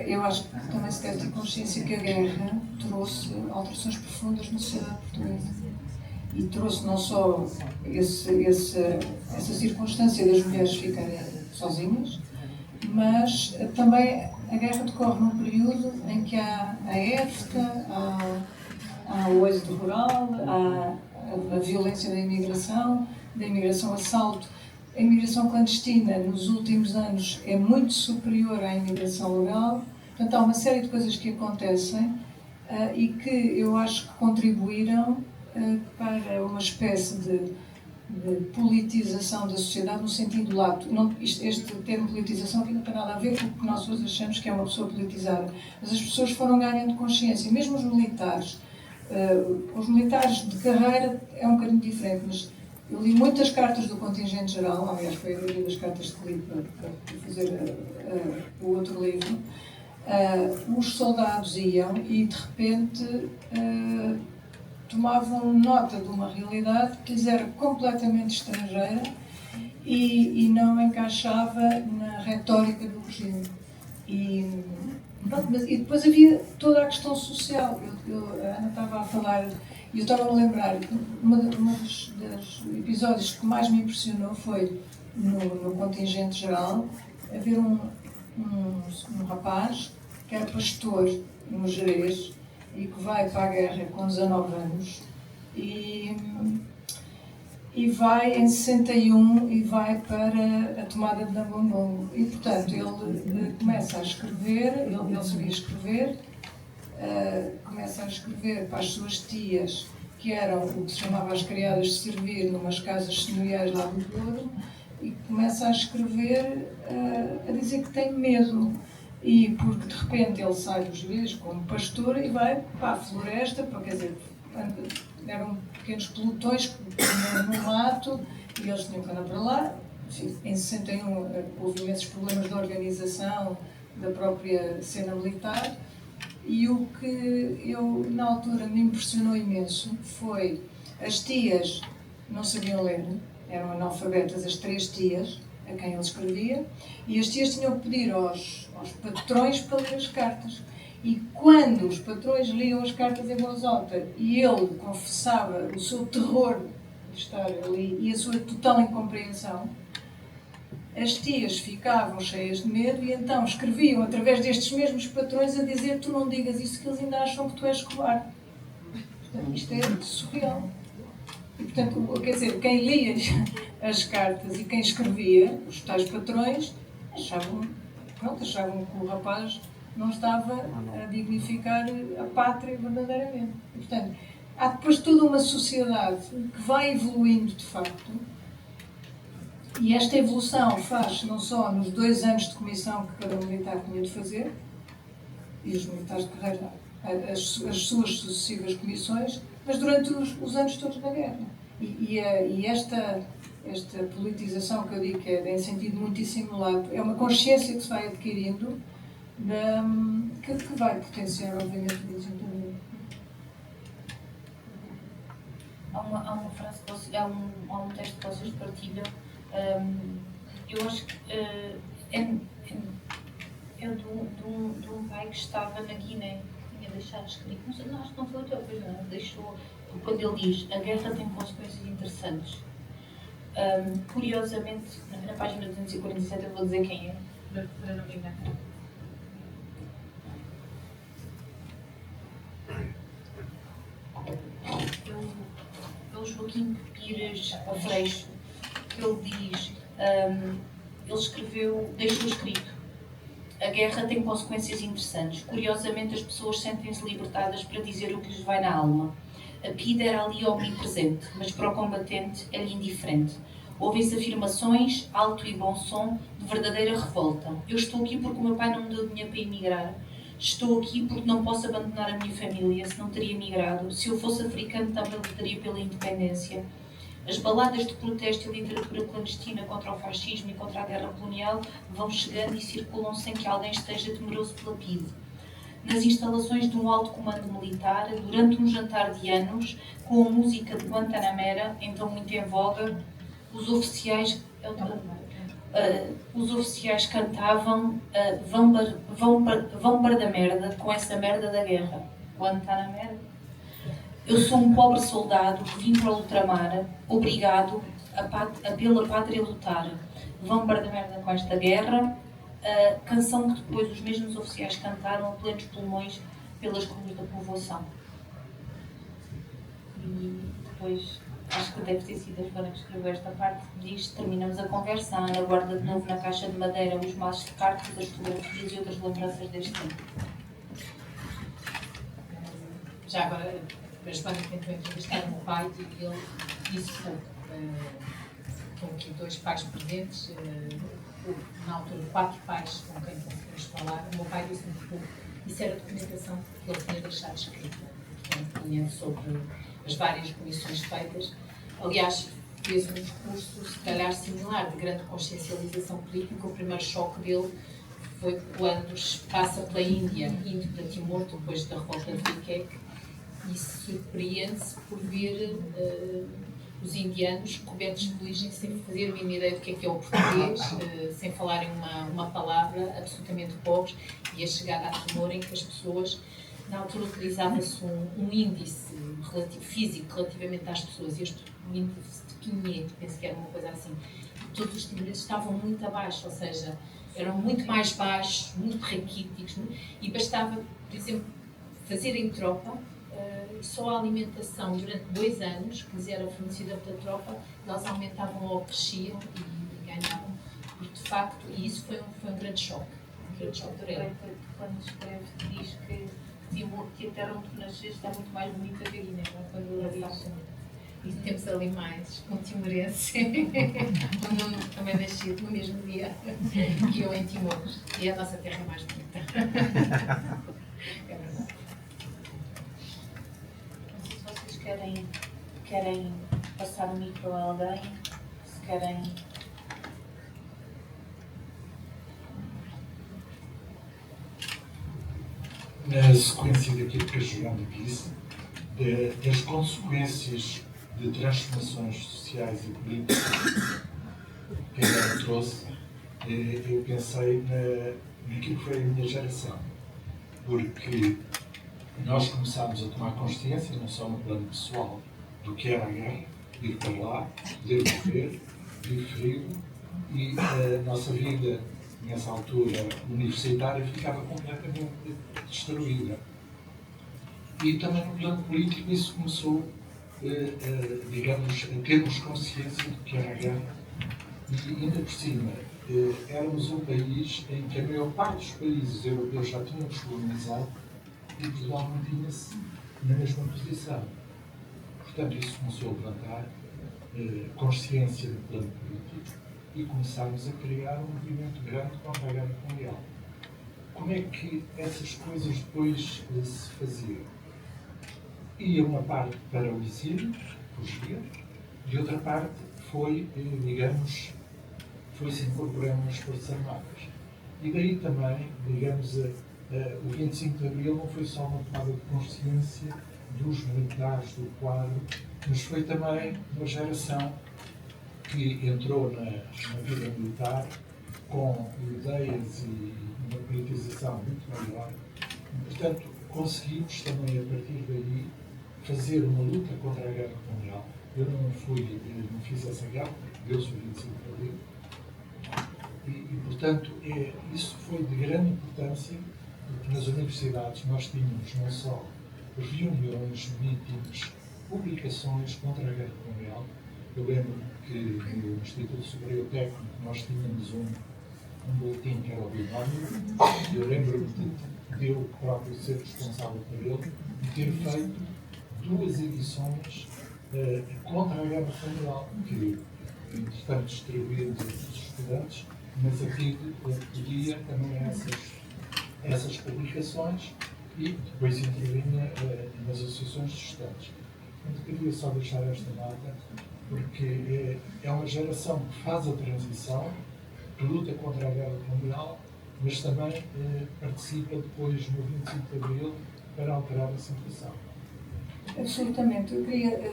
Eu acho que também se deve ter consciência que a guerra trouxe alterações profundas na sociedade portuguesa. E trouxe não só essa circunstância das mulheres ficarem sozinhas, mas também a guerra decorre num período em que há a EFTA, há o êxodo rural, há a violência da imigração assalto. A imigração clandestina nos últimos anos é muito superior à imigração legal. Portanto, há uma série de coisas que acontecem e que eu acho que contribuíram para uma espécie de politização da sociedade no sentido lato. Este termo politização aqui não tem nada a ver com o que nós hoje achamos que é uma pessoa politizada. Mas as pessoas foram ganhando consciência, mesmo os militares. Os militares de carreira é um bocadinho diferente, mas eu li muitas cartas do contingente geral, aliás foi a maioria das cartas que li para fazer o outro livro. Os soldados iam e de repente tomavam nota de uma realidade que lhes era completamente estrangeira e não encaixava na retórica do regime. E depois havia toda a questão social. A Ana estava a falar e eu estava a lembrar que um dos episódios que mais me impressionou foi no contingente geral haver um rapaz que era pastor no Gerês e que vai para a guerra com 19 anos e vai em 61 e vai para a tomada de Nambombongo. E, portanto, ele começa a escrever, ele sabia escrever, começa a escrever para as suas tias, que eram o que se chamava as criadas de servir numas casas senhoriais lá do Douro, e começa a escrever a dizer que tem medo. E porque de repente ele sai dos Gerês como pastor e vai para a floresta, quer dizer, eram pequenos pelotões no mato e eles tinham que andar para lá. Em 61 houve imensos problemas de organização da própria cena militar e o que eu na altura me impressionou imenso foi as tias não sabiam ler, eram analfabetas as 3 tias a quem ele escrevia e as tias tinham que pedir aos patrões para ler as cartas. E quando os patrões liam as cartas em voz alta e ele confessava o seu terror de estar ali e a sua total incompreensão, as tias ficavam cheias de medo e então escreviam através destes mesmos patrões a dizer: tu não digas isso que eles ainda acham que tu és covarde. Portanto, isto é surreal. E, portanto, quer dizer, quem lia as cartas e quem escrevia, os tais patrões, achavam que o rapaz não estava a dignificar a pátria verdadeiramente. E, portanto, há depois toda uma sociedade que vai evoluindo de facto e esta evolução faz não só nos 2 anos de comissão que cada militar tinha de fazer, e os militares de carreira, as suas sucessivas comissões, mas durante os anos todos da guerra. E esta politização que eu digo que é em sentido muitíssimo lato, é uma consciência que se vai adquirindo que vai potenciar, obviamente, o desenvolvimento. Há
uma frase, há um texto que vocês partilham. Eu acho que é de um pai que estava na Guiné, tinha deixado escrito, não sei, não, acho que não foi o teu, pois não, deixou, quando ele diz, a guerra tem consequências interessantes. Curiosamente, na página 247 eu vou dizer quem é, para não me enganar. É o Joaquim Pires Freixo, que ele diz, ele escreveu, deixou escrito: a guerra tem consequências interessantes. Curiosamente, as pessoas sentem-se libertadas para dizer o que lhes vai na alma. A PIDE era ali omnipresente, mas para o combatente é-lhe indiferente. Ouvem-se afirmações, alto e bom som, de verdadeira revolta. Eu estou aqui porque o meu pai não me deu dinheiro para emigrar. Estou aqui porque não posso abandonar a minha família, se não teria migrado. Se eu fosse africano, também lutaria pela independência. As baladas de protesto e literatura clandestina contra o fascismo e contra a guerra colonial vão chegando e circulam sem que alguém esteja temeroso pela PIDE. Nas instalações de um alto comando militar, durante um jantar de anos, com a música de Guantanamera, então muito em voga, os oficiais cantavam vão para da merda, com essa merda da guerra. Guantanamera. Eu sou um pobre soldado que vim para o ultramar, obrigado pela pátria lutar. Vão para da merda com esta guerra, canção que depois os mesmos oficiais cantaram a plenos pulmões pelas ruas da povoação. E depois, acho que deve ter sido a Joana que escreveu esta parte, que diz: terminamos a conversa, a Ana guarda de novo na caixa de madeira os maços de cartas, as fotografias e outras lembranças deste tempo.
Já agora, a Joana tentou entrevistar o meu pai e ele disse com aqui 2 pais presentes, na altura 4 pais com quem conseguimos falar. O meu pai disse-me que isso era documentação que ele tinha deixado escrita, portanto, tinha sobre as várias comissões feitas. Aliás, fez um discurso, se calhar similar, de grande consciencialização política. O primeiro choque dele foi quando passa pela Índia, indo para Timor, depois da revolta de Biqueque, e surpreende-se por ver os indianos cobertos de origem sem fazer a mínima ideia do que é o português, sem falarem uma palavra, absolutamente pobres, e a chegada a Timor em que as pessoas, na altura utilizava-se um índice físico relativamente às pessoas, este índice de 500, penso que era uma coisa assim, e todos os timorenses estavam muito abaixo, ou seja, eram muito mais baixos, muito raquíticos, e bastava, por exemplo, fazerem tropa. Só a alimentação durante 2 anos que lhes era fornecida pela tropa, eles aumentavam ou cresciam e ganhavam, porque de facto, e isso foi um grande choque. Um grande choque para ele.
Quando escreve, diz que a terra onde tu nasceste está muito mais bonita que a Guiné, quando ele diz.
E temos ali mais um timorense, também nascido no mesmo dia que eu em Timor, e a nossa terra é mais bonita. É verdade.
Querem passar o micro a alguém? Se querem...
Na sequência daquilo que a Joana disse, das consequências de transformações sociais e políticas que a Joana trouxe, eu pensei naquilo que foi a minha geração, porque nós começámos a tomar consciência, não só no plano pessoal, do que era a guerra, ir para lá, poder viver, vir frio, e a nossa vida, nessa altura universitária, ficava completamente destruída. E também no plano político isso começou, digamos, a termos consciência do que era a guerra, e ainda por cima, éramos um país em que a maior parte dos países europeus já tinham descolonizado, e Portugal mantinha-se na mesma posição. Portanto, isso começou a levantar consciência no plano político e começámos a criar um movimento grande contra a guerra mundial. Como é que essas coisas depois se faziam? Ia uma parte para o exílio, fugia, e outra parte foi, digamos, foi-se incorporando nas Forças Armadas. E daí também, digamos, o 25 de Abril não foi só uma tomada de consciência dos militares, do quadro, mas foi também uma geração que entrou na vida militar com ideias e uma politização muito maior. Portanto, conseguimos também, a partir daí, fazer uma luta contra a guerra colonial. Eu não fiz essa guerra, porque Deus o 25 de Abril. E portanto, isso foi de grande importância, porque nas universidades nós tínhamos não só reuniões, meetings, publicações contra a guerra colonial. Eu lembro que no Instituto Superior Técnico nós tínhamos um boletim que era o Binómio. Eu lembro-me de eu próprio ser responsável por ele e ter feito 2 edições contra a guerra colonial, que entretanto distribuímos entre os estudantes, mas aqui pedia também essas publicações e depois intervinha nas associações de estudantes. Portanto, queria só deixar esta nota, porque é uma geração que faz a transição, que luta contra a guerra colonial, mas também participa depois no 25 de Abril para alterar a situação.
Absolutamente. Eu queria.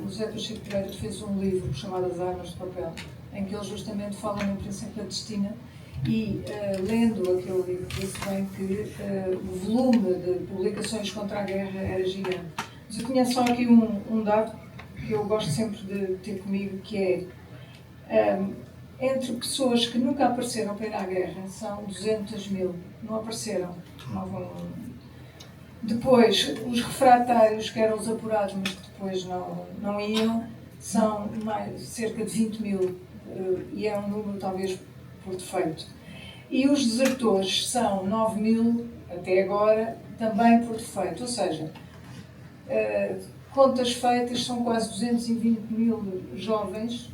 O José Pacheco Pereira fez um livro chamado As Armas de Papel, em que ele justamente fala no princípio da destina e, lendo aquele livro, disse bem que o volume de publicações contra a guerra era gigante. Mas eu tinha só aqui um dado que eu gosto sempre de ter comigo, que é entre pessoas que nunca apareceram para ir à guerra, são 200 mil, não apareceram, não vão. Depois, os refratários, que eram os apurados, mas que depois não iam, são cerca de 20 mil, e é um número talvez por defeito. E os desertores são 9 mil, até agora, também por defeito. Ou seja, contas feitas, são quase 220 mil jovens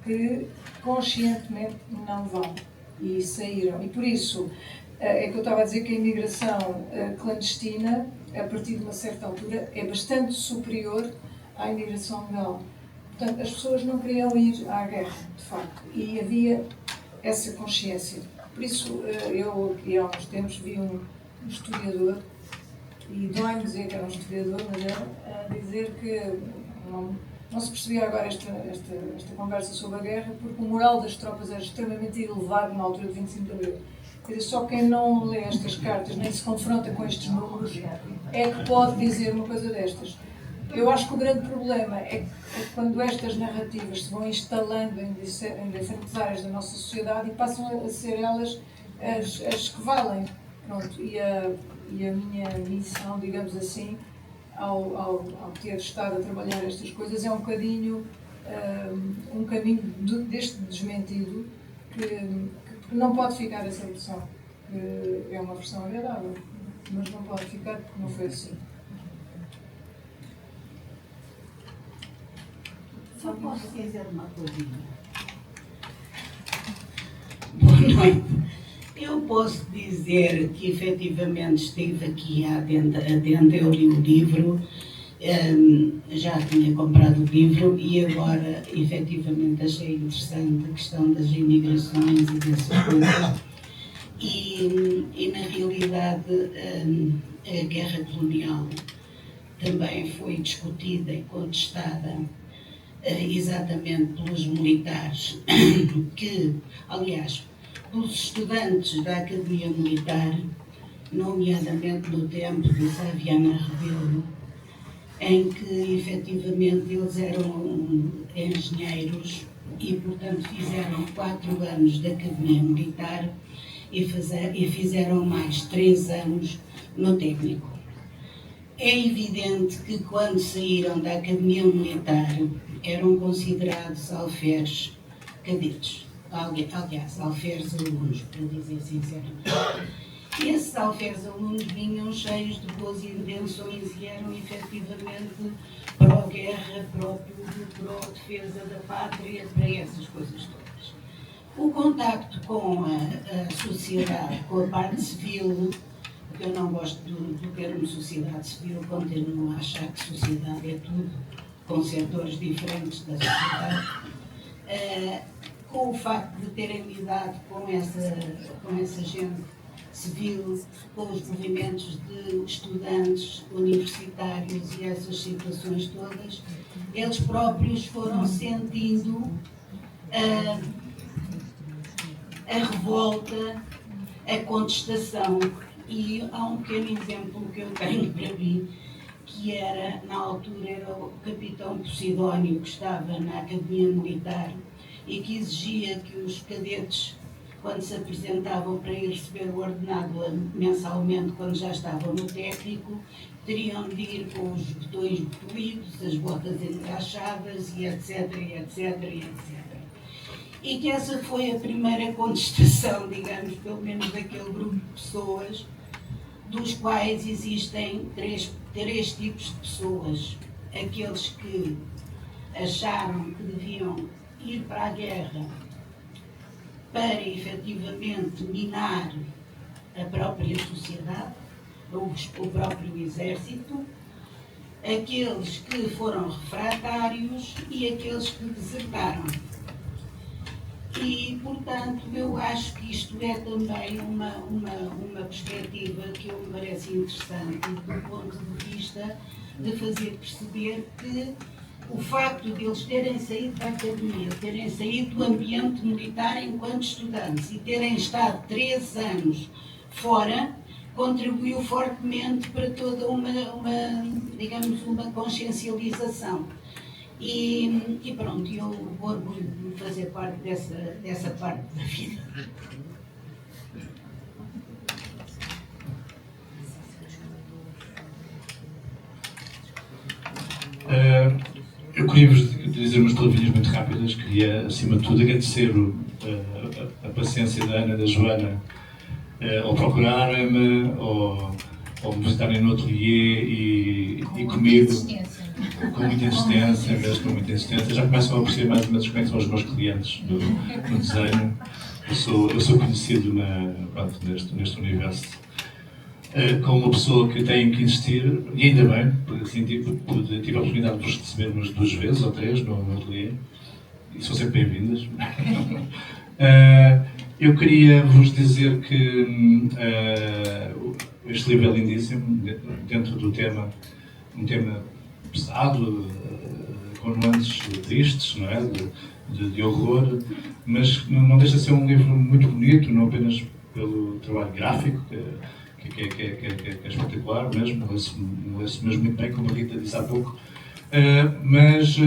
que conscientemente não vão e saíram. E por isso é que eu estava a dizer que a imigração clandestina, a partir de uma certa altura, é bastante superior à imigração legal. Portanto, as pessoas não queriam ir à guerra, de facto, e havia essa consciência. Por isso, eu há uns tempos vi um historiador, e dói-me dizer que era um historiador, mas era a dizer que não se percebia agora esta conversa sobre a guerra, porque o moral das tropas era extremamente elevado na altura de 25 de Abril. Quer dizer, só quem não lê estas cartas, nem se confronta com estes números, é que pode dizer uma coisa destas. Eu acho que o grande problema é que quando estas narrativas se vão instalando em diferentes áreas da nossa sociedade e passam a ser elas as que valem. Pronto, e a minha missão, digamos assim, ao ter estado a trabalhar estas coisas, é um bocadinho um caminho deste desmentido que não pode ficar essa versão, que é uma versão agradável, mas não pode ficar porque não foi assim.
Só posso dizer uma coisinha. Boa noite. Eu posso dizer que efetivamente estive aqui atenta, eu li o livro, já tinha comprado o livro e agora efetivamente achei interessante a questão das imigrações e dessas coisas. E na realidade a guerra colonial também foi discutida e contestada exatamente pelos militares, que, aliás, pelos estudantes da Academia Militar, nomeadamente no tempo de Saviana Rebelo, em que efetivamente eles eram engenheiros e, portanto, fizeram 4 anos de Academia Militar e fizeram mais 3 anos no técnico. É evidente que quando saíram da Academia Militar eram considerados alferes cadetes, aliás, alferes alunos, para dizer sinceramente. E esses alferes alunos vinham cheios de boas intenções e eram efetivamente pró-guerra, pró-a defesa da pátria, para essas coisas todas. O contacto com a sociedade, com a parte civil, porque eu não gosto do termo sociedade civil, continuo a achar que sociedade é tudo, com setores diferentes da sociedade, com o facto de terem lidado com essa gente civil, com os movimentos de estudantes universitários e essas situações todas, eles próprios foram sentindo a revolta, a contestação. E há um pequeno exemplo que eu tenho para mim, que era, na altura, era o capitão Posidónio, que estava na Academia Militar e que exigia que os cadetes, quando se apresentavam para ir receber o ordenado mensalmente, quando já estavam no técnico, teriam de ir com os botões polidos, as botas engraxadas e etc, e etc, e etc. E que essa foi a primeira contestação, digamos, pelo menos daquele grupo de pessoas, dos quais existem três tipos de pessoas. Aqueles que acharam que deviam ir para a guerra para efetivamente minar a própria sociedade, o próprio exército, aqueles que foram refratários e aqueles que desertaram. E, portanto, eu acho que isto é também uma perspectiva que me parece interessante do ponto de vista de fazer perceber que o facto de eles terem saído da academia, terem saído do ambiente militar enquanto estudantes e terem estado 3 anos fora, contribuiu fortemente para toda digamos, uma consciencialização. E pronto, eu vou orgulho de fazer parte dessa parte da vida.
Eu queria vos dizer umas palavrinhas muito rápidas. Queria, acima de tudo, agradecer a paciência da Ana e da Joana ao procurarem-me, ao me visitarem no ateliê e comigo. Com muita insistência, mesmo com muita insistência. Já começam a perceber mais ou menos como é que são os meus clientes no desenho. Eu sou conhecido neste universo como uma pessoa que tem que insistir, e ainda bem, porque assim tive a oportunidade de vos receber umas 2 vezes ou 3 no ateliê, e são sempre bem-vindas. Eu queria vos dizer que este livro é lindíssimo, dentro do tema, um tema pesado, com nuances tristes, não é? De horror, mas não deixa de ser um livro muito bonito, não apenas pelo trabalho gráfico, que é espetacular mesmo, lê-se mesmo muito bem, como a Rita disse há pouco, mas,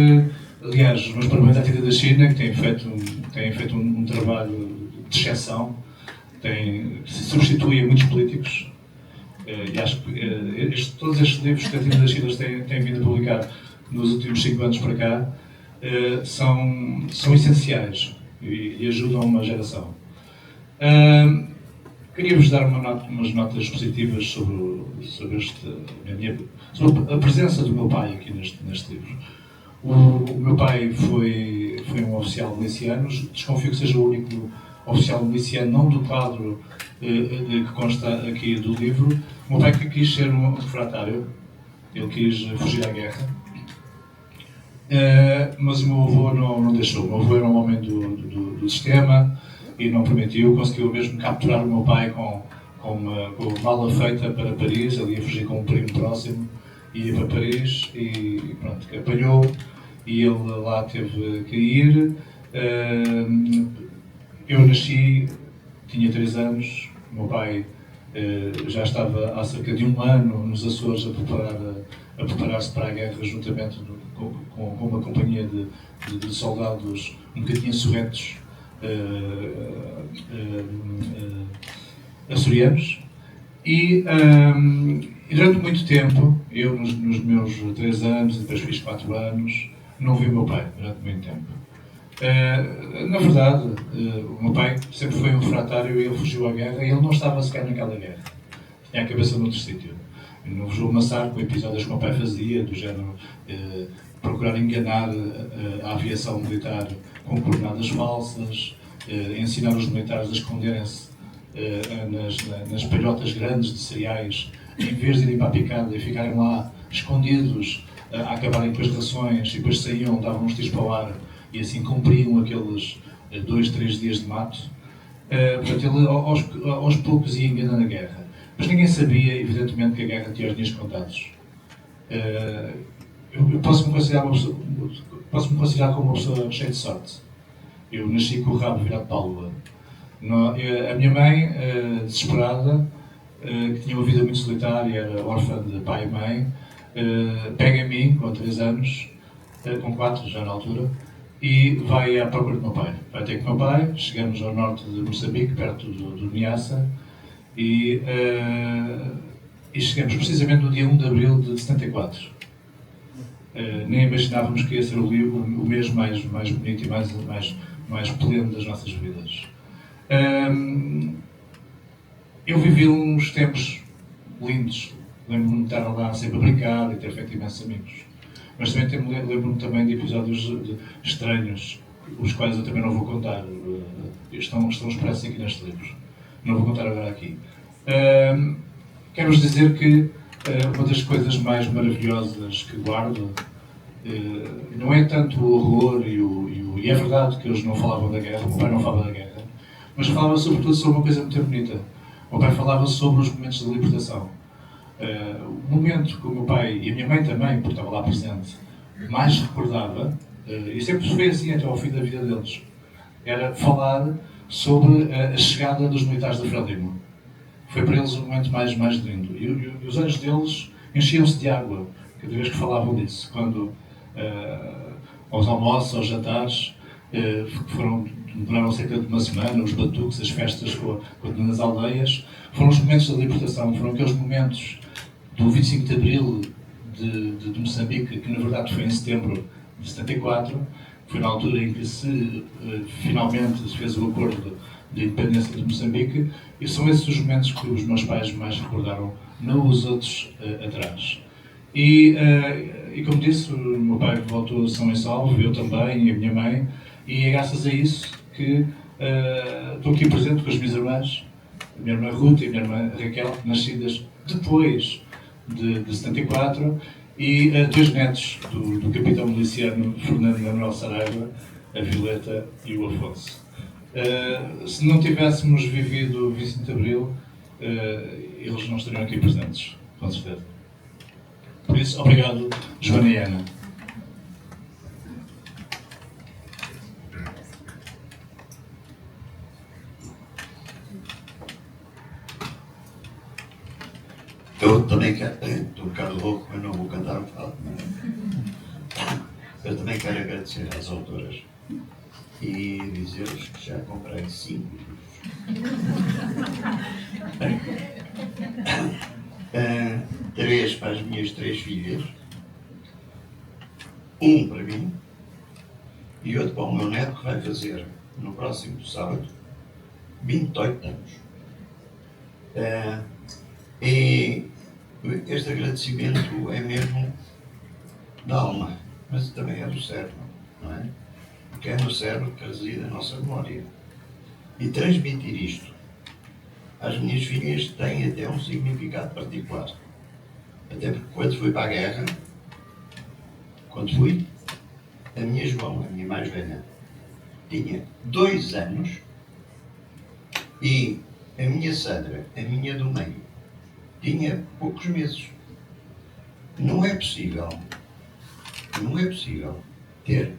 aliás, os meus parabéns à Tita da China, que tem feito um trabalho de exceção, se substitui a muitos políticos. E acho que todos estes livros que a Tita da China tem vindo a publicar nos últimos 5 anos para cá são essenciais e ajudam uma geração. Queria-vos dar umas notas positivas sobre a presença do meu pai aqui neste livro. O meu pai foi um oficial miliciano, desconfio que seja o único oficial miliciano, não do quadro que consta aqui do livro. O meu pai que quis ser um refratário, ele quis fugir à guerra, mas o meu avô não deixou. O meu avô era um homem do sistema e não permitiu, conseguiu mesmo capturar o meu pai com uma mala feita para Paris. Ele ia fugir com um primo próximo, ia para Paris e pronto, apanhou e ele lá teve que ir. Eu nasci, tinha 3 anos, o meu pai já estava há cerca de 1 ano nos Açores a preparar-se para a guerra, juntamente com uma companhia de soldados um bocadinho insurretos açorianos. E durante muito tempo, eu nos meus 3 anos, depois fiz 4 anos, não vi o meu pai durante muito tempo. Na verdade, o meu pai sempre foi um refratário e ele fugiu à guerra e ele não estava sequer naquela guerra. Tinha a cabeça noutro sítio. No jogo Massar, com episódios que o meu pai fazia, do género procurar enganar a aviação militar com coordenadas falsas, ensinar os militares a esconderem-se nas palhotas grandes de cereais, em vez de irem para a picada e ficarem lá escondidos, a acabarem com as rações e depois saíam, davam uns tiros para o ar e assim cumpriam aqueles 2, 3 dias de mato. Portanto, ele aos poucos ia enganando a guerra. Mas ninguém sabia, evidentemente, que a guerra tinha os dias contados. Eu posso-me considerar como uma pessoa cheia de sorte. Eu nasci com o rabo virado para a lua. A minha mãe, desesperada, que tinha uma vida muito solitária, era órfã de pai e mãe, pega em mim, com 3 anos, com 4 já na altura, e vai à procura do meu pai. Vai ter com o meu pai, chegamos ao norte de Moçambique, perto do Niassa, e chegamos precisamente no dia 1 de abril de 74. Nem imaginávamos que ia ser o mês mais bonito e mais pleno das nossas vidas. Eu vivi uns tempos lindos. Lembro-me de estar lá sempre a brincar e ter feito imensos amigos. Mas também lembro-me também de episódios estranhos, os quais eu também não vou contar. Estão expressos aqui neste livro. Não vou contar agora aqui. Quero-vos dizer que uma das coisas mais maravilhosas que guardo não é tanto o horror e é verdade que eles não falavam da guerra, o meu pai não falava da guerra, mas falava sobretudo sobre uma coisa muito bonita. O meu pai falava sobre os momentos de libertação. O momento que o meu pai e a minha mãe também, porque estava lá presente, mais recordava, e sempre foi assim até ao fim da vida deles, era falar sobre a chegada dos militares da Frelimo. Foi para eles o momento mais lindo. E os olhos deles enchiam-se de água cada vez que falavam disso. Quando aos almoços, aos jantares, duraram cerca de uma semana, os batuques, as festas nas aldeias, foram os momentos da libertação, foram aqueles momentos do 25 de Abril de Moçambique, que na verdade foi em setembro de 74, foi na altura em que finalmente se fez o acordo de independência de Moçambique, e são esses os momentos que os meus pais mais recordaram, não os outros atrás. E como disse, o meu pai voltou a são e salvo, eu também, e a minha mãe, e é graças a isso que estou aqui presente com as minhas irmãs, a minha irmã Ruth e a minha irmã Raquel, nascidas depois de 74, e 2 netos do capitão miliciano Fernando Manuel Saraiva, a Violeta e o Afonso. Se não tivéssemos vivido o 25 de Abril, eles não estariam aqui presentes, com certeza. Por isso, obrigado, Joana e Ana.
Eu também quero, estou um bocado louco, mas não vou cantar um fado. Eu também quero agradecer às autoras e dizer-lhes que já comprei 5 livros. 3 para as minhas 3 filhas, 1 para mim e outro para o meu neto, que vai fazer no próximo sábado 28 anos. E este agradecimento é mesmo da alma, mas também é do cérebro, não é? Porque é no cérebro que reside a nossa memória. E transmitir isto às minhas filhas tem até um significado particular. Até porque quando fui para a guerra, a minha João, a minha mais velha, tinha 2 anos e a minha Sandra, a minha do meio, tinha poucos meses. Não é possível ter,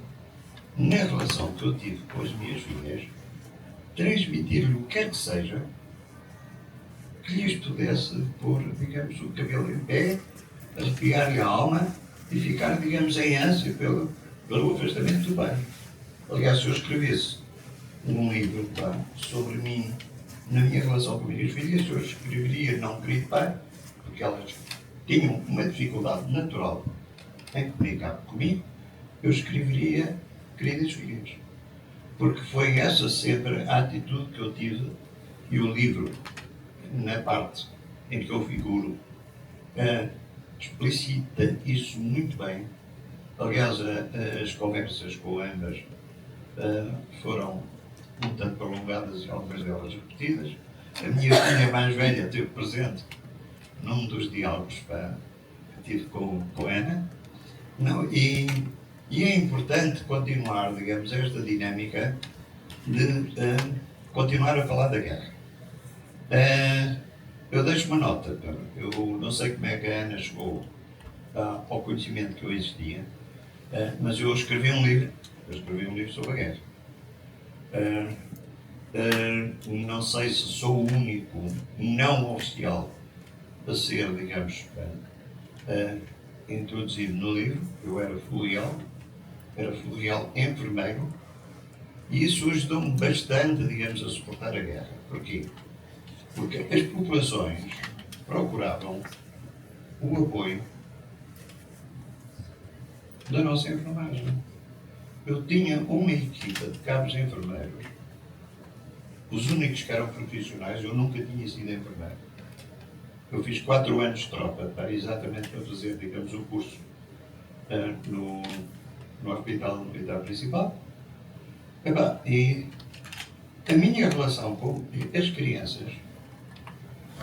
na relação que eu tive com as minhas filhas, transmitir-lhe o que quer que seja que lhes pudesse pôr, digamos, o cabelo em pé, arrepiar-lhe a alma e ficar, digamos, em ânsia pelo afastamento do pai. Aliás, se eu escrevesse um livro sobre mim, na minha relação com as minhas filhas, eu escreveria não querido pai, porque elas tinham uma dificuldade natural em comunicar comigo, eu escreveria queridas filhas. Porque foi essa sempre a atitude que eu tive, e o livro, na parte em que eu figuro, explicita isso muito bem. Aliás, as conversas com ambas foram um tanto prolongadas e algumas delas repetidas. A minha filha mais velha esteve presente num dos diálogos que tive com a Ana. Não, e é importante continuar, digamos, esta dinâmica de continuar a falar da guerra. Eu deixo uma nota. Eu não sei como é que a Ana chegou ao conhecimento que eu existia, mas eu escrevi um livro. Sobre a guerra. Não sei se sou o único não oficial a ser, digamos, introduzido no livro. Eu era fluvial enfermeiro, e isso ajudou-me bastante, digamos, a suportar a guerra. Porquê? Porque as populações procuravam o apoio da nossa enfermagem. Eu tinha uma equipa de cabos enfermeiros, os únicos que eram profissionais. Eu nunca tinha sido enfermeiro. Eu fiz 4 anos de tropa, exatamente para fazer, digamos, o curso no Hospital Militar Principal. E a minha relação com as crianças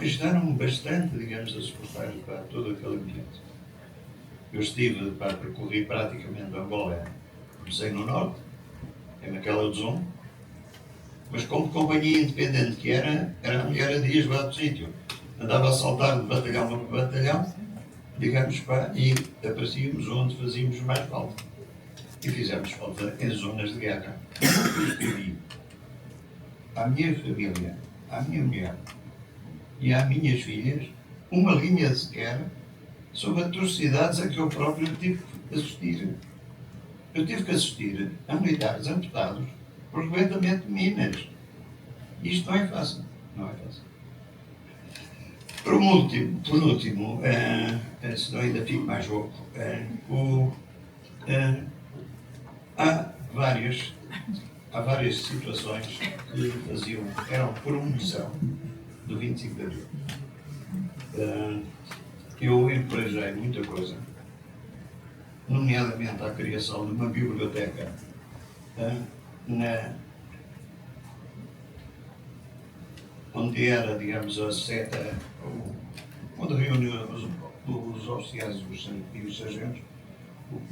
ajudaram-me bastante, digamos, a suportar todo aquele ambiente. Eu percorri praticamente Angola. Comecei no norte, naquela zona, mas como companhia independente que era a mulher a dias lá do sítio. Andava a saltar de batalhão para batalhão, digamos, e aparecíamos onde fazíamos mais falta. E fizemos falta em zonas de guerra. Eu escrevi à minha família, à minha mulher e às minhas filhas uma linha de guerra sobre atrocidades a que eu próprio tive que assistir. Eu tive que assistir a militares amputados por rebentamento de minas. Isto não é fácil. Não é fácil. Por último, senão ainda fico mais rouco, há várias situações que eram por omissão do 25 de Abril. Eu encorajei muita coisa, nomeadamente a criação de uma biblioteca onde era, digamos, onde reuniam os oficiais e os sargentos,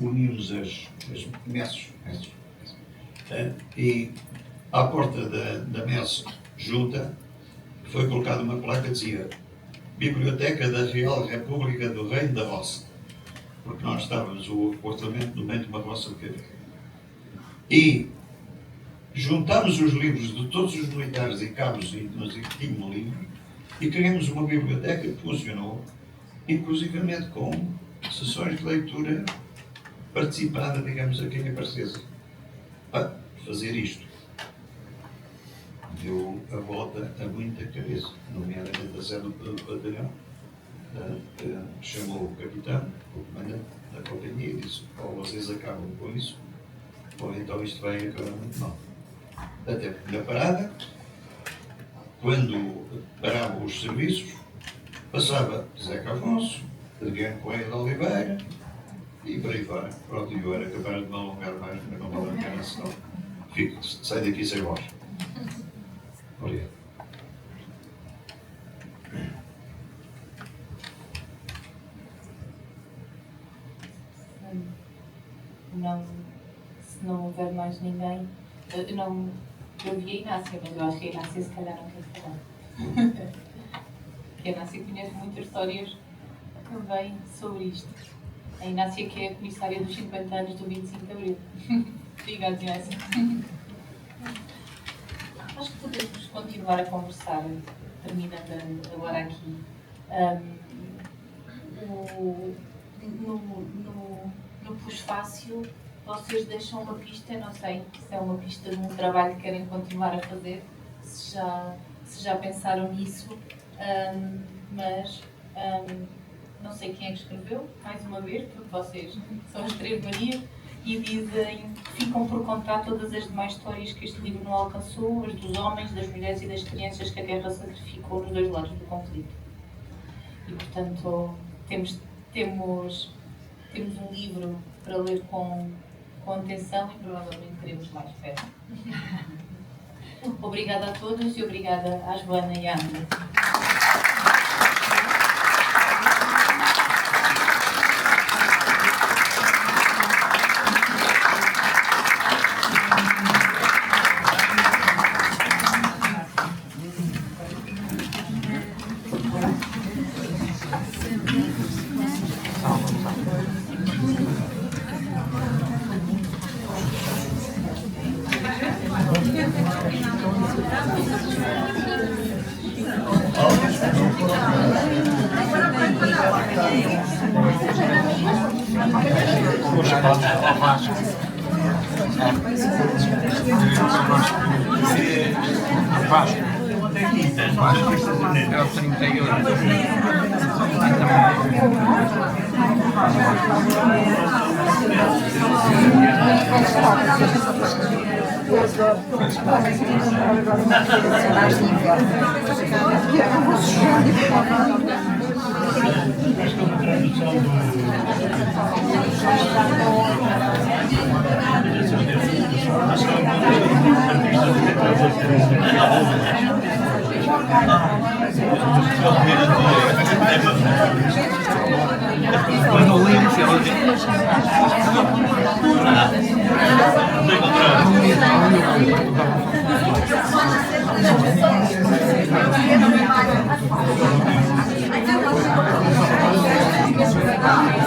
uníamos as messes. E à porta da messe junta foi colocada uma placa que dizia: Biblioteca da Real República do Reino da Roça, porque nós estávamos o apartamento no meio de uma roça de café. E juntámos os livros de todos os militares e cabos que tinham livros e criamos uma biblioteca que funcionou, inclusivamente com sessões de leitura participada, digamos, a quem aparecesse. Fazer isto deu a volta a muita cabeça, nomeadamente a sede do batalhão. Chamou o capitão, o comandante da companhia, e disse: ou vocês acabam com isso, ou então isto vai acabar muito mal. Até porque na parada, quando paravam os serviços, passava Zeca Afonso, Adriano Correia de Oliveira e por aí fora. Pronto, eu era capaz de me alongar mais, mas não vale a pena, senão sai daqui sem voz. Obrigado.
Se não houver mais ninguém, eu vi a Inácia, mas eu acho que a Inácia se calhar não quer falar. Porque a Inácia conhece muitas histórias também sobre isto. A Inácia, que é a comissária dos 50 anos do 25 de Abril. Obrigada, Inácia. Acho que podemos continuar a conversar, terminando agora aqui. No pós-fácil, vocês deixam uma pista, não sei se é uma pista de um trabalho que querem continuar a fazer, se já pensaram nisso, mas não sei quem é que escreveu, mais uma vez, porque vocês são as Três Marias, e dizem que ficam por contar todas as demais histórias que este livro não alcançou, as dos homens, das mulheres e das crianças que a guerra sacrificou nos dois lados do conflito. E, portanto, temos um livro para ler com atenção e provavelmente teremos mais fé. Obrigada a todos e obrigada à Joana e à Ana.
É o 38.
Quando o livro
Thank you.